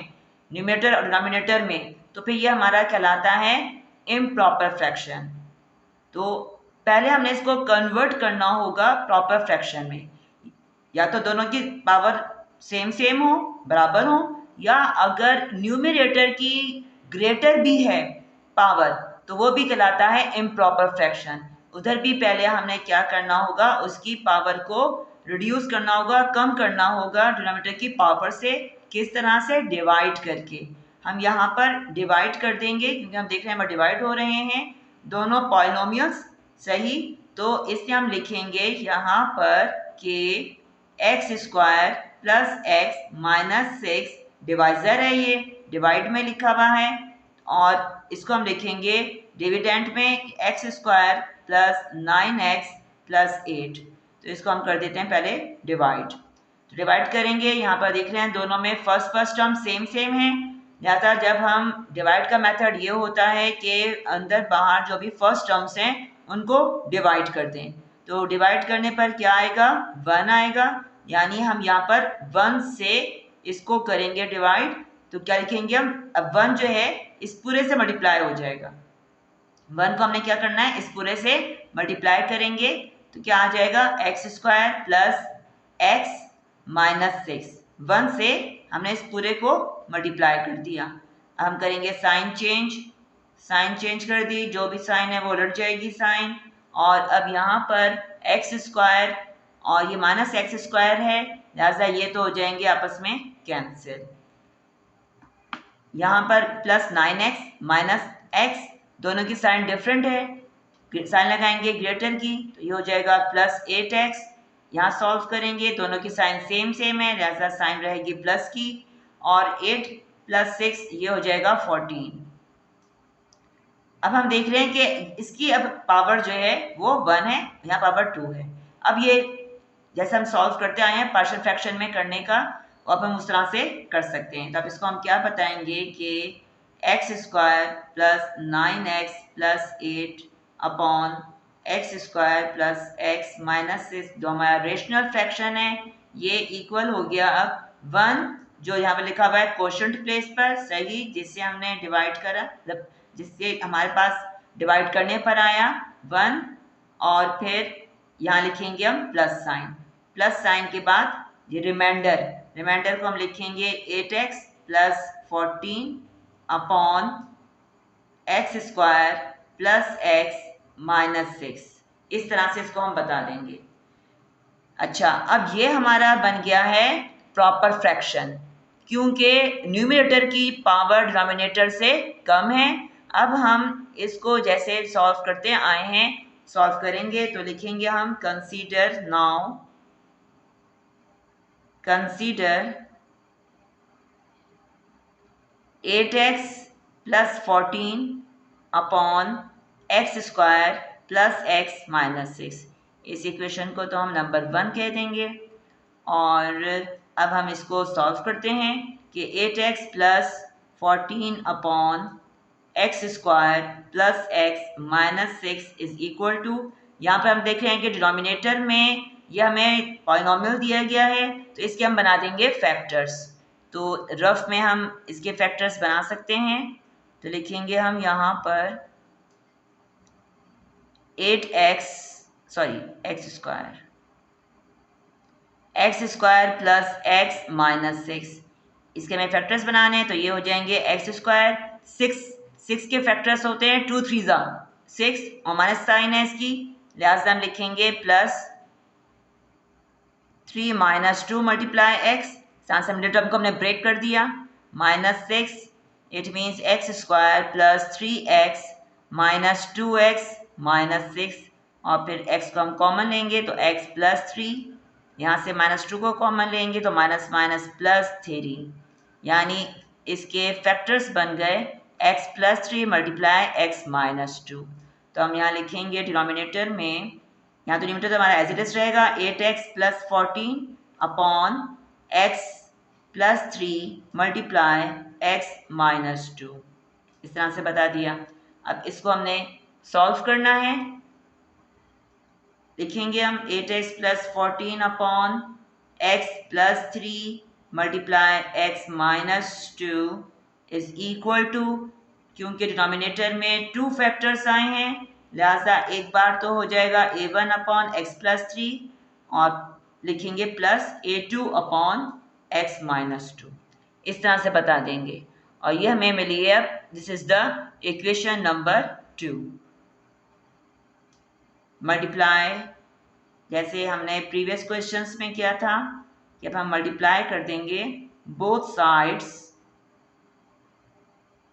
न्यूमरेटर और डिनोमिनेटर में तो फिर ये हमारा कहलाता है इम्प्रॉपर फ्रैक्शन। तो पहले हमने इसको कन्वर्ट करना होगा प्रॉपर फ्रैक्शन में, या तो दोनों की पावर सेम हो, बराबर हो, या अगर न्यूमरेटर की ग्रेटर भी है पावर तो वो भी कहलाता है इम्प्रॉपर फ्रैक्शन। उधर भी पहले हमने क्या करना होगा, उसकी पावर को रिड्यूस करना होगा, कम करना होगा डिनोमिनेटर की पावर से। किस तरह से, डिवाइड करके। हम यहाँ पर डिवाइड कर देंगे क्योंकि हम देख रहे हैं डिवाइड हो रहे हैं दोनों पॉलिनोमियल्स, सही। तो इसलिए हम लिखेंगे यहाँ पर कि x square plus X minus 6 divisor है, ये डिवाइड में लिखा हुआ है, और इसको हम लिखेंगे डिविडेंट में x square plus 9x plus 8। तो इसको हम कर देते हैं पहले डिवाइड। तो डिवाइड करेंगे, यहाँ पर देख रहे हैं दोनों में फर्स्ट टर्म सेम है, लिहाजा जब हम डिवाइड का मेथड ये होता है कि अंदर बाहर जो भी फर्स्ट टर्म्स हैं उनको डिवाइड कर दें। तो डिवाइड करने पर क्या आएगा, 1 आएगा, यानी हम यहाँ पर 1 से इसको करेंगे डिवाइड। तो क्या लिखेंगे हम, अब 1 जो है इस पूरे से मल्टीप्लाई हो जाएगा। 1 को हमने क्या करना है, इस पूरे से मल्टीप्लाई करेंगे तो क्या आ जाएगा, x square plus X minus 6। 1 से हमने इस पूरे को मल्टीप्लाई कर दिया। अब हम करेंगे साइन चेंज कर दी, जो भी साइन है वो उलट जाएगी साइन। और अब यहाँ पर एक्स स्क्वायर और ये माइनस एक्स स्क्वायर है, लिहाजा ये तो हो जाएंगे आपस में कैंसिल। यहाँ पर प्लस 9x माइनस x, दोनों की साइन डिफरेंट है, साइन लगाएंगे ग्रेटर की तो ये हो जाएगा प्लस 8x। यहाँ सॉल्व करेंगे, दोनों की साइन सेम है, लिहाजा साइन रहेगी प्लस की, और 8 प्लस 6 ये हो जाएगा 14। अब हम देख रहे हैं कि इसकी अब पावर जो है वो 1 है, यहाँ पावर 2 है। अब ये जैसे हम सॉल्व करते आए हैं पार्शियल फ्रैक्शन में करने का, अब हम उस तरह से कर सकते हैं। तो अब इसको हम क्या बताएंगे कि x square plus 9x plus 8 upon x square plus X minus 6 जो हमारा रेशनल फ्रैक्शन है ये इक्वल हो गया अब 1 जो यहाँ पे लिखा हुआ है क्वोशंट प्लेस पर सही जिससे हमने डिवाइड करा मतलब जिससे हमारे पास डिवाइड करने पर आया 1 और फिर यहाँ लिखेंगे हम प्लस साइन के बाद ये रिमाइंडर को हम लिखेंगे 8x plus 14 upon x square plus X minus 6 इस तरह से इसको हम बता देंगे। अच्छा अब ये हमारा बन गया है प्रॉपर फ्रैक्शन क्योंकि न्यूमरेटर की पावर डिनोमिनेटर से कम है। अब हम इसको जैसे सॉल्व करते आए हैं सॉल्व करेंगे तो लिखेंगे हम consider 8x plus 14 upon x square plus X minus 6 इस इक्वेशन को तो हम नंबर 1 कह देंगे। और अब हम इसको सॉल्व करते हैं कि 8x plus 14 upon x square plus X minus 6 is equal to यहाँ पर हम देख रहे हैं कि डिनोमिनेटर में यह हमें पॉलिनोमियल दिया गया है तो इसके हम बना देंगे फैक्टर्स। तो रफ में हम इसके फैक्टर्स बना सकते हैं तो लिखेंगे हम यहाँ पर X square plus X minus 6 इसके हमें फैक्टर्स बनाने हैं तो ये हो जाएंगे एक्स स्क्वायर 6 के फैक्टर्स होते हैं 2 3 6 और माइनस साइन है इसकी लिहाजा हम लिखेंगे plus 3 minus 2 multiply x term को हमने ब्रेक कर दिया minus 6 it means x square plus 3x minus 2x minus 6 और फिर x को हम कॉमन लेंगे तो x प्लस 3 यहाँ से माइनस 2 को कॉमन लेंगे तो माइनस माइनस प्लस 3 यानी इसके फैक्टर्स बन गए x plus 3 multiply x minus 2। तो हम यहाँ लिखेंगे डिनोमिनेटर में यहाँ तो डिनोमिनेटर हमारा एज इट इज रहेगा 8x plus 14 upon x plus 3 multiply x minus 2 इस तरह से बता दिया। अब इसको हमने सॉल्व करना है लिखेंगे हम 8x plus 14 upon x plus 3 multiply x minus 2 is equal to क्योंकि डिनोमिनेटर में 2 फैक्टर्स आए हैं लिहाजा एक बार तो हो जाएगा a1 अपॉन x प्लस 3 और लिखेंगे plus a2 upon x minus 2 इस तरह से बता देंगे और ये हमें मिली है this is the equation number 2। Multiply जैसे हमने प्रीवियस क्वेश्चंस में किया था कि अब हम मल्टीप्लाई कर देंगे बोथ साइड्स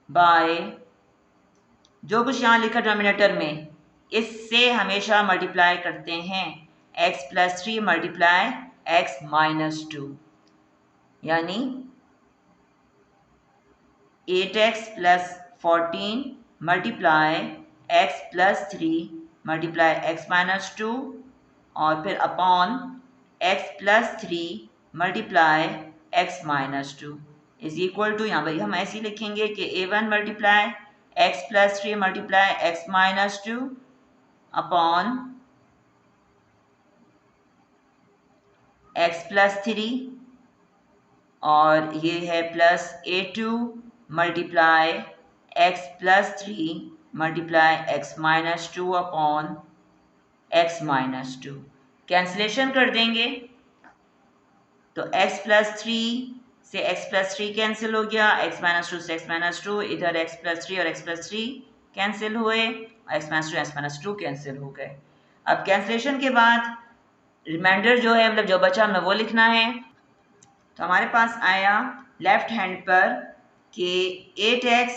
बाय जो कुछ यहाँ लिखा डिनोमिनेटर में इससे हमेशा मल्टीप्लाई करते हैं x plus 3 multiply x minus 2 यानी 8x plus 14 multiply x plus 3 multiply x minus 2 और फिर upon x plus 3 multiply x minus 2 is equal to यहाँ पर हम ऐसे लिखेंगे कि a1 multiply x plus 3 multiply x minus 2 upon x plus 3 और ये है plus a2 multiply x plus 3 multiply x minus 2 upon x minus 2 cancellation कर देंगे तो x प्लस 3 से x प्लस 3 कैंसिल हो गया x माइनस 2 से x माइनस 2 इधर x प्लस 3 और x प्लस 3 कैंसिल हुए x माइनस 2 कैंसिल हो गए। अब कैंसिलेशन के बाद रिमाइंडर जो है मतलब जो बचा हमें वो लिखना है तो हमारे पास आया लेफ्ट हैंड पर कि 8x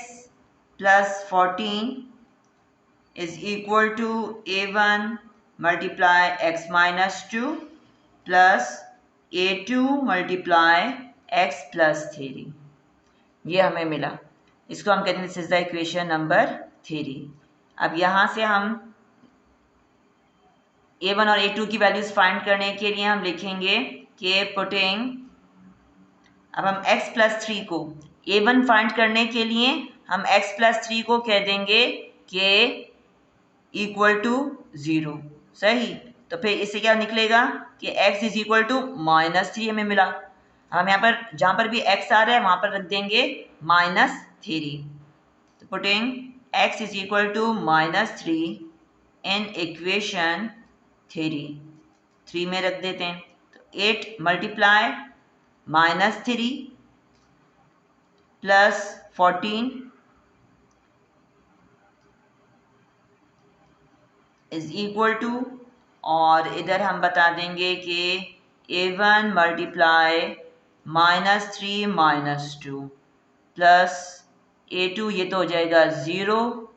plus 14 is equal to a1 multiply x minus 2 plus a2 multiply x plus 3 ये हमें मिला। इसको हम कहते हैं this is the equation number 3। अब यहाँ से हम a1 और a2 की वैल्यूज फाइंड करने के लिए हम लिखेंगे कि पुटिंग अब हम x प्लस 3 को a1 फाइंड करने के लिए हम x प्लस 3 को कह देंगे कि इक्वल टू 0। सही, तो फिर इससे क्या निकलेगा कि x इज इक्वल टू -3 हमें मिला। हम यहाँ पर जहाँ पर भी x आ रहा है वहाँ पर रख देंगे -3। तो putting x is equal to -3 in equation 3 में रख देते हैं। तो 8 multiply -3 plus 14 is equal to, और इधर हम बता देंगे कि a1 मल्टीप्लाई -3 -2 प्लस a2, ये तो हो जाएगा 0,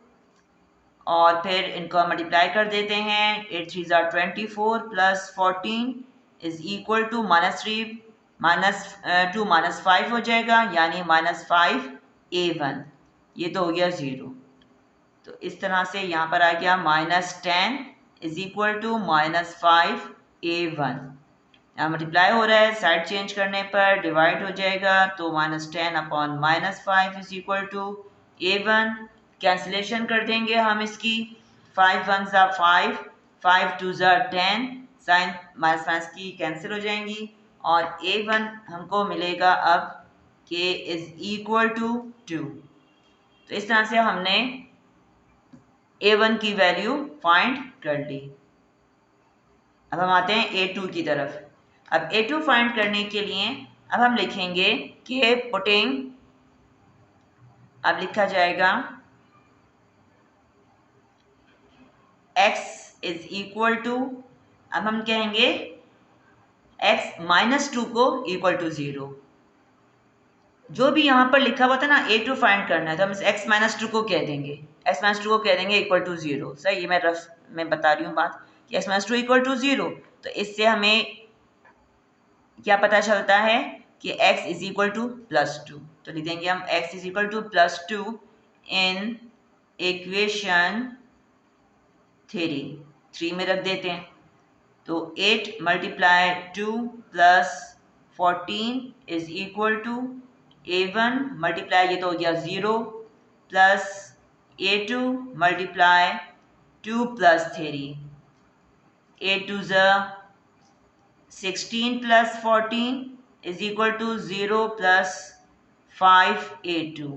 और फिर इनको हम मल्टीप्लाई कर देते हैं। 8 3 ज़ा 24 प्लस 14 इज इक्वल टू -3 -2 -5 हो जाएगा, यानी -5 a1, ये तो हो गया 0। तो इस तरह से यहाँ पर आ गया -10 इज इक्वल टू -5 a1। यहाँ मल्टीप्लाई हो रहा है, साइड चेंज करने पर डिवाइड हो जाएगा, तो -10 upon -5 is equal to a1। Cancellation कर देंगे हम इसकी, 5 1 ज़ा 5, 5 2 ज़ा 10, साइन माइनस माइनस की कैंसिल हो जाएंगी, और a1 हमको मिलेगा अब k इज इक्वल टू 2। तो इस तरह से हमने a1 की वैल्यू फाइंड कर ली। अब हम आते हैं a2 की तरफ। अब a2 फाइंड करने के लिए अब हम लिखेंगे कि पुटिंग, अब लिखा जाएगा x इज इक्वल टू, अब हम कहेंगे x -2 को इक्वल टू 0। जो भी यहाँ पर लिखा हुआ था ना a2 फाइंड करना है, तो हम इस x -2 को कह देंगे, x -2 को कह देंगे इक्वल टू 0। सही, ये मैं रफ में बता रही हूँ बात कि x -2 इक्वल टू 0। तो इससे हमें क्या पता चलता है कि x इज इक्वल टू +2। तो लिख देंगे हम x is equal to +2 in equation 3 में रख देते हैं। तो 8 multiply 2 plus 14 is equal to a1 multiply, ये तो हो गया 0, plus a2 multiply 2 plus 3, a2 ज़ा 16 plus 14 is equal to 0 plus 5 a2,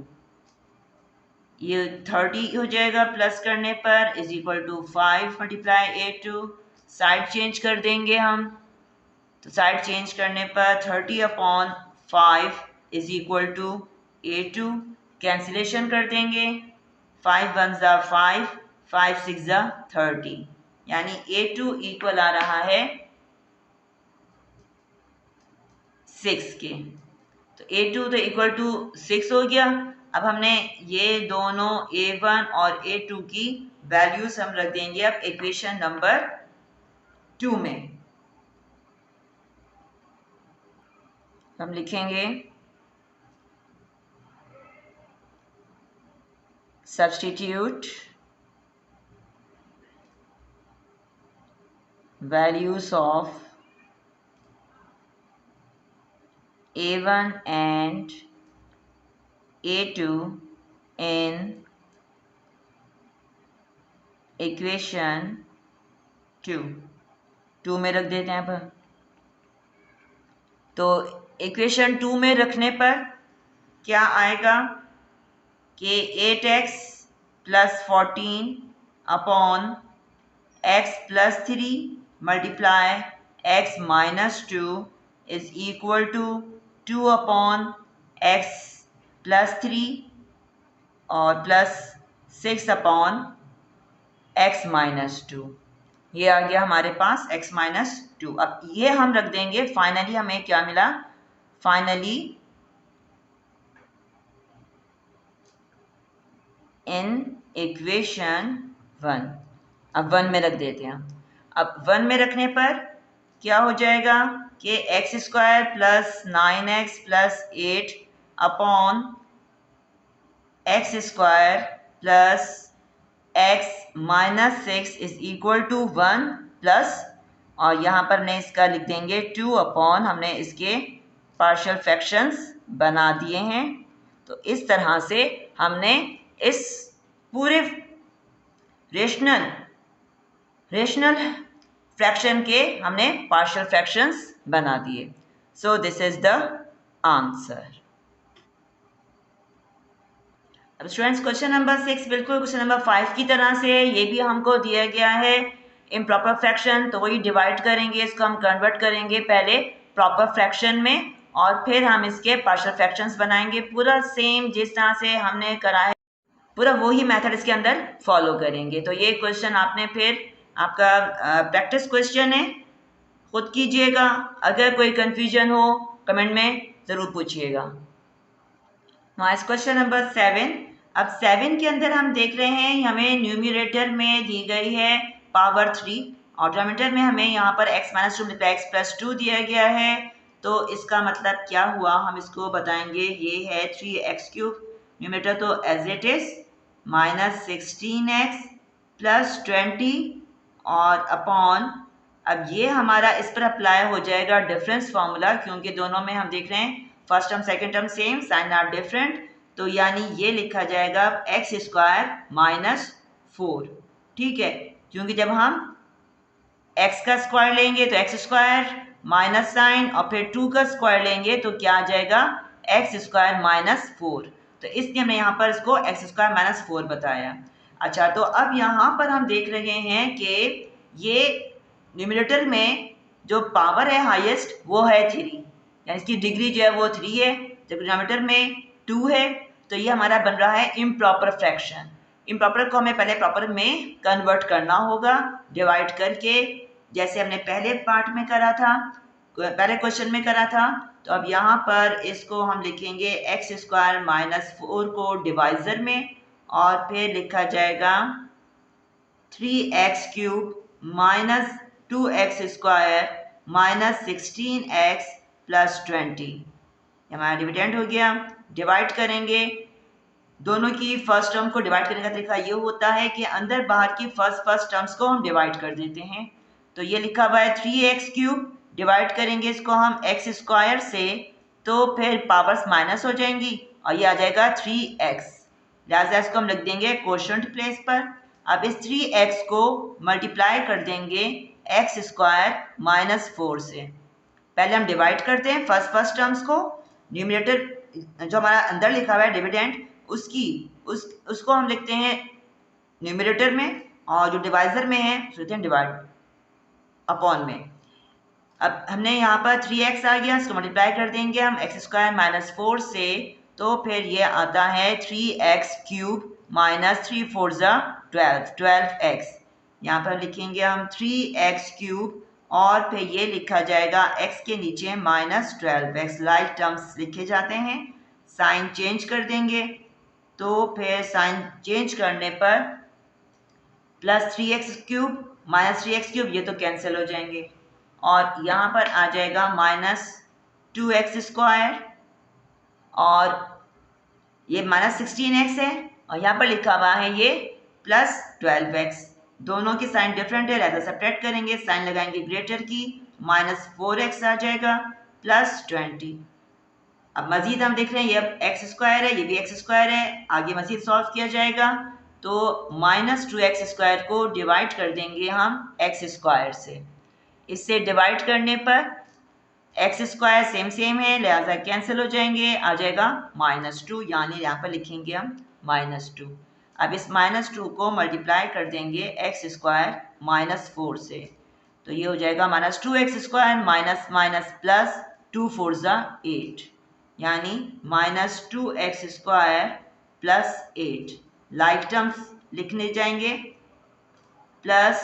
ये 30 हो जाएगा प्लस करने पर, is equal to 5 multiply a2। Side change कर देंगे हम, तो साइड चेंज करने पर 30 upon 5 is equal to a2। Cancellation कर देंगे, 5 1 ज़ा 5, 5 6 ज़ा 30, यानी a2 इक्वल आ रहा है 6 के। तो a2 तो इक्वल टू 6 हो गया। अब हमने ये दोनों a1 और a2 की वैल्यूज हम रख देंगे अब इक्वेशन नंबर 2 में। हम लिखेंगे substitute values of a1 and a2 in equation 2 में रख देते हैं। अब तो इक्वेशन 2 में रखने पर क्या आएगा कि 8x plus 14 upon x plus 3 multiply x -2 is equal to 2 upon x plus 3 और प्लस 6 अपॉन x -2। ये आ गया हमारे पास x -2। अब ये हम रख देंगे, फाइनली हमें क्या मिला, फाइनली इन इक्वेशन 1। अब 1 में रख देते हैं। अब 1 में रखने पर क्या हो जाएगा कि x² plus 9x plus 8 upon x² plus x -6 is equal to 1 plus, और यहाँ पर ने इसका लिख देंगे 2 अपॉन, हमने इसके पार्शियल फ्रैक्शंस बना दिए हैं। तो इस तरह से हमने इस पूरे रेशनल रेशनल फ्रैक्शन के हमने पार्शियल फ्रैक्शंस बना दिए। सो दिस इज द आंसर। अब स्टूडेंट्स क्वेश्चन नंबर 6 बिल्कुल क्वेश्चन नंबर 5 की तरह से ये भी हमको दिया गया है इम्प्रॉपर फ्रैक्शन, तो वही डिवाइड करेंगे, इसको हम कन्वर्ट करेंगे पहले प्रॉपर फ्रैक्शन में और फिर हम इसके पार्शियल फ्रैक्शंस बनाएंगे। पूरा सेम जिस तरह से हमने करा है पूरा वही मेथड इसके अंदर फॉलो करेंगे। तो ये क्वेश्चन आपने फिर आपका प्रैक्टिस क्वेश्चन है, खुद कीजिएगा। अगर कोई कंफ्यूजन हो कमेंट में ज़रूर पूछिएगा। Nice question number 7। अब 7 के अंदर हम देख रहे हैं हमें न्यूमरेटर में दी गई है पावर 3 और डिनोमिनेटर में हमें यहाँ पर x minus to x plus 2 दिया गया है। तो इसका मतलब क्या हुआ हम इसको बताएंगे। ये है 3x क्यूब, न्यूमरेटर तो as it is minus 16x plus 20 और अपॉन, अब ये हमारा इस पर अप्लाई हो जाएगा डिफरेंस फार्मूला, क्योंकि दोनों में हम देख रहे हैं first term second term same, sign are different. तो यानी ये लिखा जाएगा एक्स स्क्वायर माइनस 4। ठीक है, क्योंकि जब हम x का स्क्वायर लेंगे तो एक्स स्क्वायर माइनस साइन और फिर 2 का स्क्वायर लेंगे तो क्या आ जाएगा एक्स स्क्वायर माइनस 4। तो इसलिए हमने यहाँ पर इसको एक्स स्क्वायर माइनस 4 बताया। अच्छा, तो अब यहाँ पर हम देख रहे हैं कि ये न्यूमरेटर में जो पावर है हाईएस्ट वो है 3, यानी इसकी डिग्री जो है वो 3 है, जबकि डिनोमिनेटर में 2 है। तो ये हमारा बन रहा है इम्प्रॉपर फ्रैक्शन। इम्प्रॉपर को हमें पहले प्रॉपर में कन्वर्ट करना होगा डिवाइड करके, जैसे हमने पहले पार्ट में करा था, पहले क्वेश्चन में करा था। तो अब यहाँ पर इसको हम लिखेंगे एक्स स्क्वायर माइनस 4 को डिवाइजर में और फिर लिखा जाएगा 3x cube minus 2x square minus 16x plus 20। हमारा डिविडेंड हो गया। डिवाइड करेंगे दोनों की फर्स्ट टर्म को डिवाइड करने का तरीका ये होता है कि अंदर बाहर की फर्स्ट टर्म्स को हम डिवाइड कर देते हैं। तो ये लिखा हुआ है 3x क्यूब, डिवाइड करेंगे इसको हम x स्क्वायर से तो फिर पावर्स माइनस हो जाएंगी और ये आ जाएगा 3x, लिहाजा इसको हम लिख देंगे कोशेंट प्लेस पर। अब इस 3x को मल्टीप्लाई कर देंगे x स्क्वायर माइनस 4 से। पहले हम डिवाइड करते हैं फर्स्ट टर्म्स को, न्यूमरेटर जो हमारा अंदर लिखा हुआ है डिविडेंड उसको हम लिखते हैं न्यूमरेटर में और जो डिवाइजर में है उसको लिखते हैं डिवाइड अपॉन में। अब हमने यहाँ पर 3x आ गया, इसको मल्टीप्लाई कर देंगे हम x स्क्वायर माइनस 4 से, तो फिर ये आता है 3x क्यूब माइनस 3 4 12x। यहाँ पर लिखेंगे हम 3x क्यूब और फिर ये लिखा जाएगा x के नीचे माइनस 12x, लाइक टर्म्स लिखे जाते हैं। साइन चेंज कर देंगे तो फिर साइन चेंज करने पर plus 3x cube minus 3x cube ये तो कैंसिल हो जाएंगे और यहाँ पर आ जाएगा माइनस 2x स्क्वायर और ये माइनस 16x है और यहाँ पर लिखा हुआ है ये प्लस 12x। दोनों की साइन डिफरेंट है, लिहाजा सेपरेट करेंगे, साइन लगाएंगे ग्रेटर की, माइनस 4x आ जाएगा प्लस 20। अब मजीद हम देख रहे हैं ये अब एक्स स्क्वायर है, ये भी एक्स स्क्वायर है, आगे मजीद सॉल्व किया जाएगा तो माइनस 2x स्क्वायर को डिवाइड कर देंगे हम एक्स स्क्वायर से। इससे डिवाइड करने पर एक्स स्क्वायर सेम है, लिहाजा कैंसिल हो जाएंगे, आ जाएगा माइनस 2, यानी यहाँ पर लिखेंगे हम माइनस 2। अब इस माइनस 2 को मल्टीप्लाई कर देंगे एक्स स्क्वायर माइनस 4 से, तो ये हो जाएगा minus 2x square minus minus plus 2 4 8, यानी minus 2x square plus 8। Like terms लिखने जाएंगे प्लस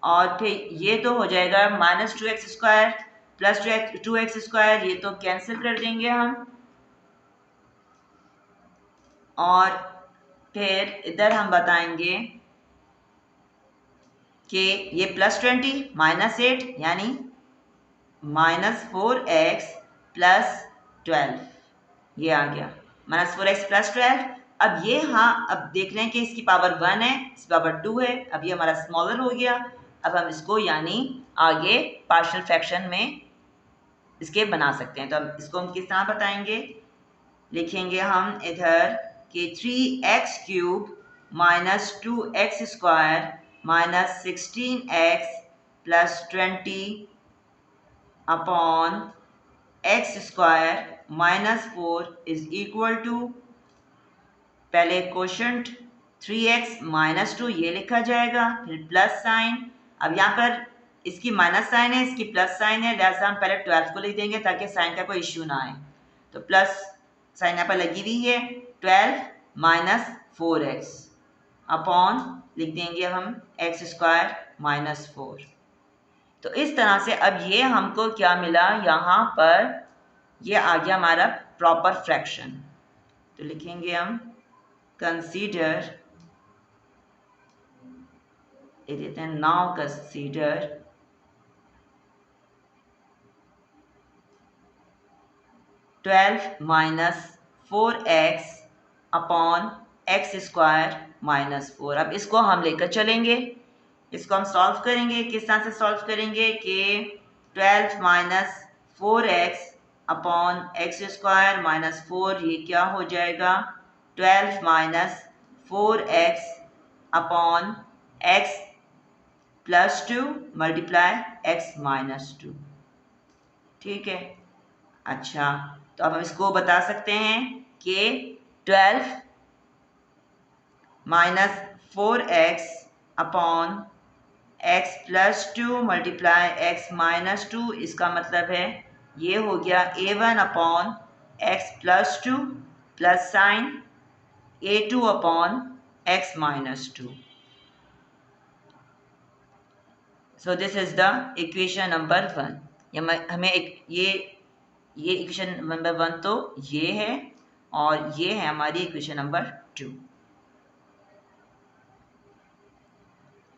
और फिर ये तो हो जाएगा minus 2x square plus 2x square, ये तो कैंसिल कर देंगे हम और फिर इधर हम बताएंगे कि ये प्लस 20 माइनस 8 यानी माइनस 4x प्लस 12, ये आ गया माइनस 4x प्लस 12। अब ये हाँ अब देख रहे हैं कि इसकी पावर 1 है, इसकी पावर 2 है, अब ये हमारा स्मॉलर हो गया। अब हम इसको यानी आगे पार्शियल फ्रैक्शन में इसके बना सकते हैं। तो अब इसको हम किस तरह बताएंगे, लिखेंगे हम इधर कि 3x cube minus 2x square minus 16x plus 20 upon x square minus 4 is equal to, पहले क्वोशंट 3x माइनस 2 ये लिखा जाएगा, फिर प्लस साइन। अब यहाँ पर इसकी माइनस साइन है, इसकी प्लस साइन है, लिहाजा हम पहले 12 को लिख देंगे ताकि साइन का कोई इश्यू ना आए। तो प्लस साइन यहाँ पर लगी हुई है, 12 माइनस 4x अपॉन लिख देंगे हम एक्स स्क्वायर माइनस 4। तो इस तरह से अब ये हमको क्या मिला, यहाँ पर ये आ गया हमारा प्रॉपर फ्रैक्शन। तो लिखेंगे हम कंसीडर, देते हैं now consider twelve minus 4x upon x square minus 4। अब इसको हम लेकर चलेंगे, इसको हम सॉल्व करेंगे। किस तरह से सॉल्व करेंगे कि 12 minus 4x upon x square minus 4, ये क्या हो जाएगा 12 minus 4x upon x plus 2 multiply x minus 2। ठीक है। अच्छा, तो अब हम इसको बता सकते हैं कि 12 minus 4x upon x plus 2 multiply x minus 2, इसका मतलब है ये हो गया a1 upon x plus 2 plus sign a2 upon x minus 2। So this is the equation number 1। हमें ये इक्वेशन नंबर 1 तो ये है, और ये है हमारी इक्वेशन नंबर 2।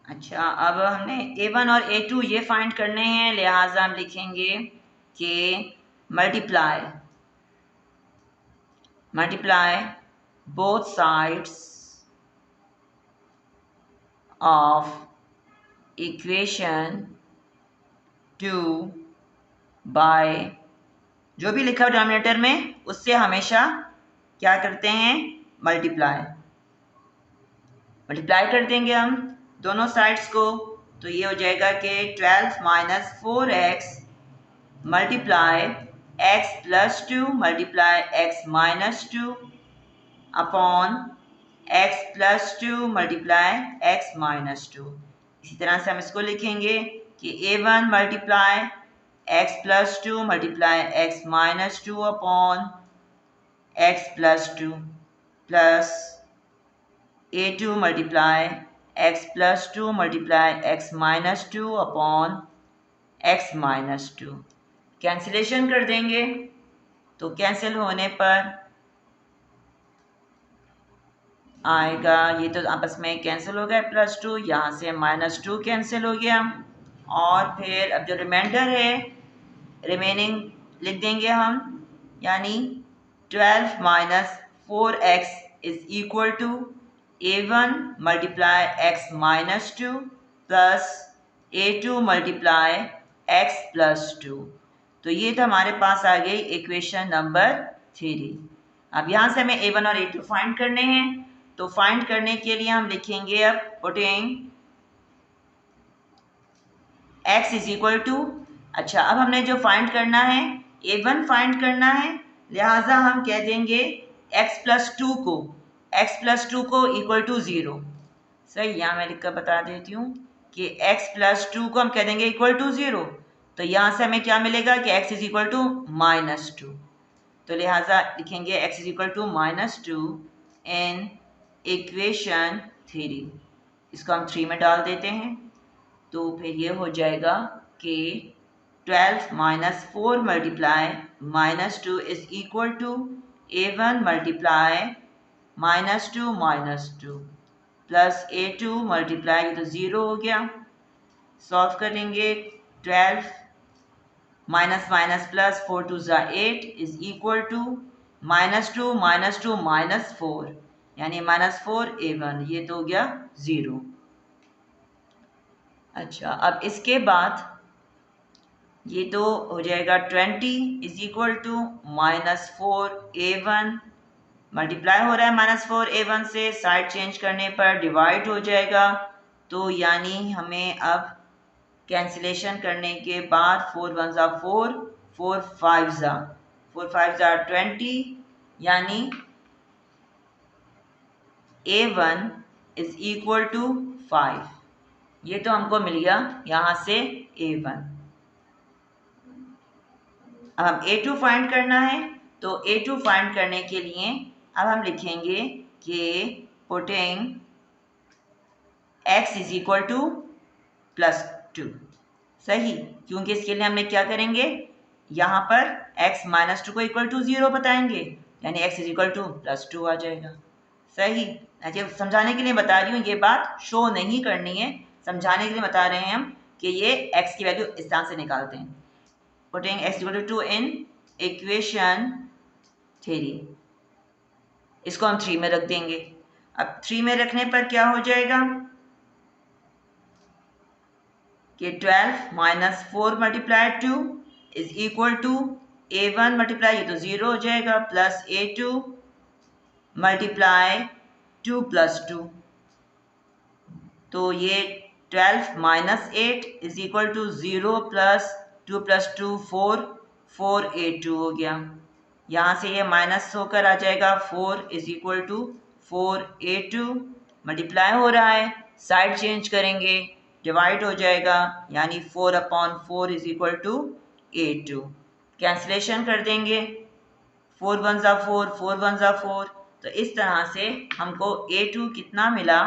अच्छा, अब हमने a1 और a2 ये फाइंड करने हैं, लिहाजा हम लिखेंगे कि multiply both sides of equation 2 by, जो भी लिखा हो डिनोमिनेटर में उससे हमेशा क्या करते हैं, मल्टीप्लाई कर देंगे हम दोनों साइड्स को। तो ये हो जाएगा कि 12 minus 4x multiply x plus 2 multiply x minus 2 upon x plus 2 multiply x minus 2। इसी तरह से हम इसको लिखेंगे कि a1 multiply x plus 2 multiply x minus 2 upon x plus 2 plus a2 multiply x plus 2 multiply x minus 2 upon x minus 2। Cancellation कर देंगे, तो कैंसिल होने पर आएगा, ये तो आपस में कैंसिल हो गया प्लस 2, यहाँ से माइनस 2 कैंसिल हो गया, और फिर अब जो रिमाइंडर है रिमेनिंग लिख देंगे हम, यानी 12 minus 4x is equal to a1 multiply x minus 2 plus a2 multiply x plus 2। तो ये तो हमारे पास आ गई इक्वेशन नंबर 3। अब यहाँ से हमें a1 और a2 फाइंड करने हैं, तो फाइंड करने के लिए हम लिखेंगे अब putting x is equal to, अच्छा अब हमने जो फाइंड करना है a1 फाइंड करना है, लिहाजा हम कह देंगे x प्लस 2 को इक्वल टू 0। सही, यहाँ मैं लिख कर बता देती हूँ कि x प्लस 2 को हम कह देंगे इक्वल टू 0। तो यहाँ से हमें क्या मिलेगा कि x is equal to minus 2। तो लिहाजा लिखेंगे x is equal to minus 2 in equation 3। इसको हम 3 में डाल देते हैं, तो फिर ये हो जाएगा कि 12 minus 4 multiply minus 2 is equal to a1 multiply minus 2 plus a2 multiply, तो 0 हो गया। सॉल्व करेंगे, 12 माइनस माइनस प्लस 4 2 ज़ा 8 is equal to minus 2 minus 4, यानी माइनस 4 a1, ये तो हो गया 0। अच्छा, अब इसके बाद ये तो हो जाएगा 20 is equal to minus 4 a1, multiply हो रहा है माइनस 4 a1 से, साइड चेंज करने पर डिवाइड हो जाएगा, तो यानी हमें अब कैंसिलेशन करने के बाद 4 1 ज़ा 4, 4 5 ज़ा 20, यानी A1 इज इक्वल टू 5। ये तो हमको मिल गया यहाँ से A1। अब हम A2 फाइंड करना है, तो A2 फाइंड करने के लिए अब हम लिखेंगे कि putting x is equal to +2। सही, क्योंकि इसके लिए हमने क्या करेंगे, यहाँ पर x -2 को इक्वल टू 0 बताएंगे, यानी x इज इक्वल टू +2 आ जाएगा। सही, अच्छा समझाने के लिए बता रही हूँ, ये बात शो नहीं करनी है, समझाने के लिए बता रहे हैं हम कि ये x की वैल्यू इस तरह से निकालते हैं। Putting x equal to 2 in equation 3, इसको हम 3 में रख देंगे। अब 3 में रखने पर क्या हो जाएगा कि 12 - 4 × 2 is equal to A1 multiply, ये तो 0 हो जाएगा, प्लस A2 मल्टीप्लाई 2 + 2, तो ये 12 - 8 इज इक्वल टू 0 + 2 + 2 4, 4A2 हो गया। यहाँ से ये माइनस होकर आ जाएगा 4 is equal to 4A2, multiply हो रहा है, साइड चेंज करेंगे, डिवाइड हो जाएगा, यानी 4/4 is equal to A2। Cancellation कर देंगे, 4 1 ज़ा 4, 4 1 ज़ा 4, तो इस तरह से हमको A2 कितना मिला,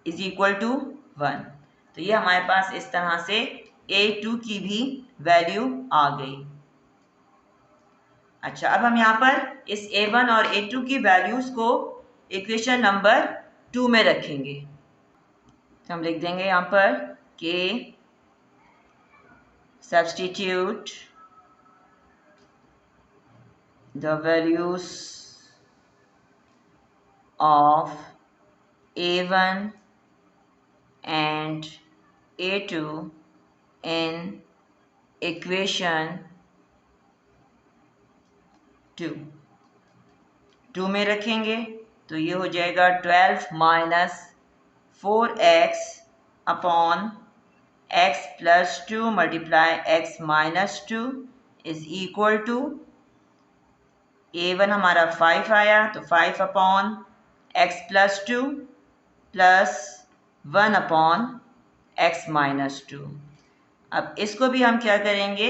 इज इक्वल टू 1। तो ये हमारे पास इस तरह से A2 की भी वैल्यू आ गई। अच्छा, अब हम यहाँ पर इस A1 और A2 की वैल्यूज को इक्वेशन नंबर 2 में रखेंगे। तो हम लिख देंगे यहाँ पर कि substitute the values of A1 and A2 in equation 2 में रखेंगे, तो ये हो जाएगा 12 - 4x upon x + 2 multiply x - 2 is equal to A1 हमारा 5 आया, तो 5 upon x + 2 plus 1 upon x - 2। अब इसको भी हम क्या करेंगे,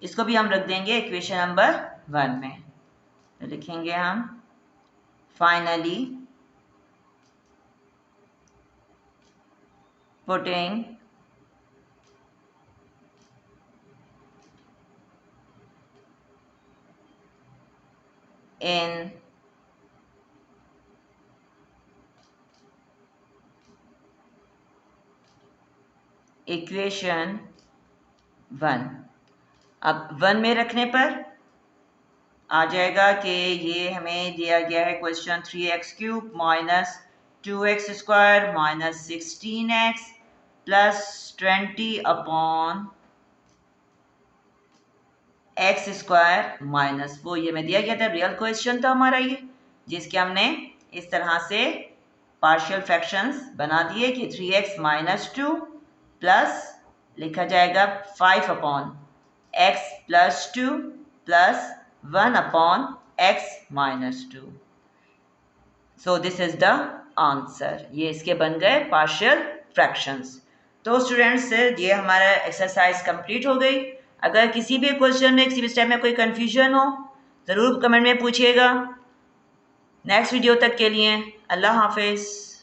इसको भी हम रख देंगे इक्वेशन नंबर 1 में। तो लिखेंगे हम फाइनली पुटिंग in इक्वेशन 1। अब 1 में रखने पर आ जाएगा कि ये हमें दिया गया है question 3x³ - 2x² - 16x + 20 upon x² - 4, ये हमें दिया गया था, रियल क्वेश्चन था हमारा ये, जिसके हमने इस तरह से पार्शियल फ्रैक्शंस बना दिए कि 3x - 2 प्लस लिखा जाएगा 5 upon x + 2 plus 1 upon x - 2। So this is the answer, ये इसके बन गए पार्शियल फ्रैक्शंस। तो स्टूडेंट्स, ये हमारा एक्सरसाइज कंप्लीट हो गई। अगर किसी भी क्वेश्चन में, किसी भी स्टेप में कोई कंफ्यूजन हो, ज़रूर कमेंट में पूछिएगा। नेक्स्ट वीडियो तक के लिए अल्लाह हाफिज़।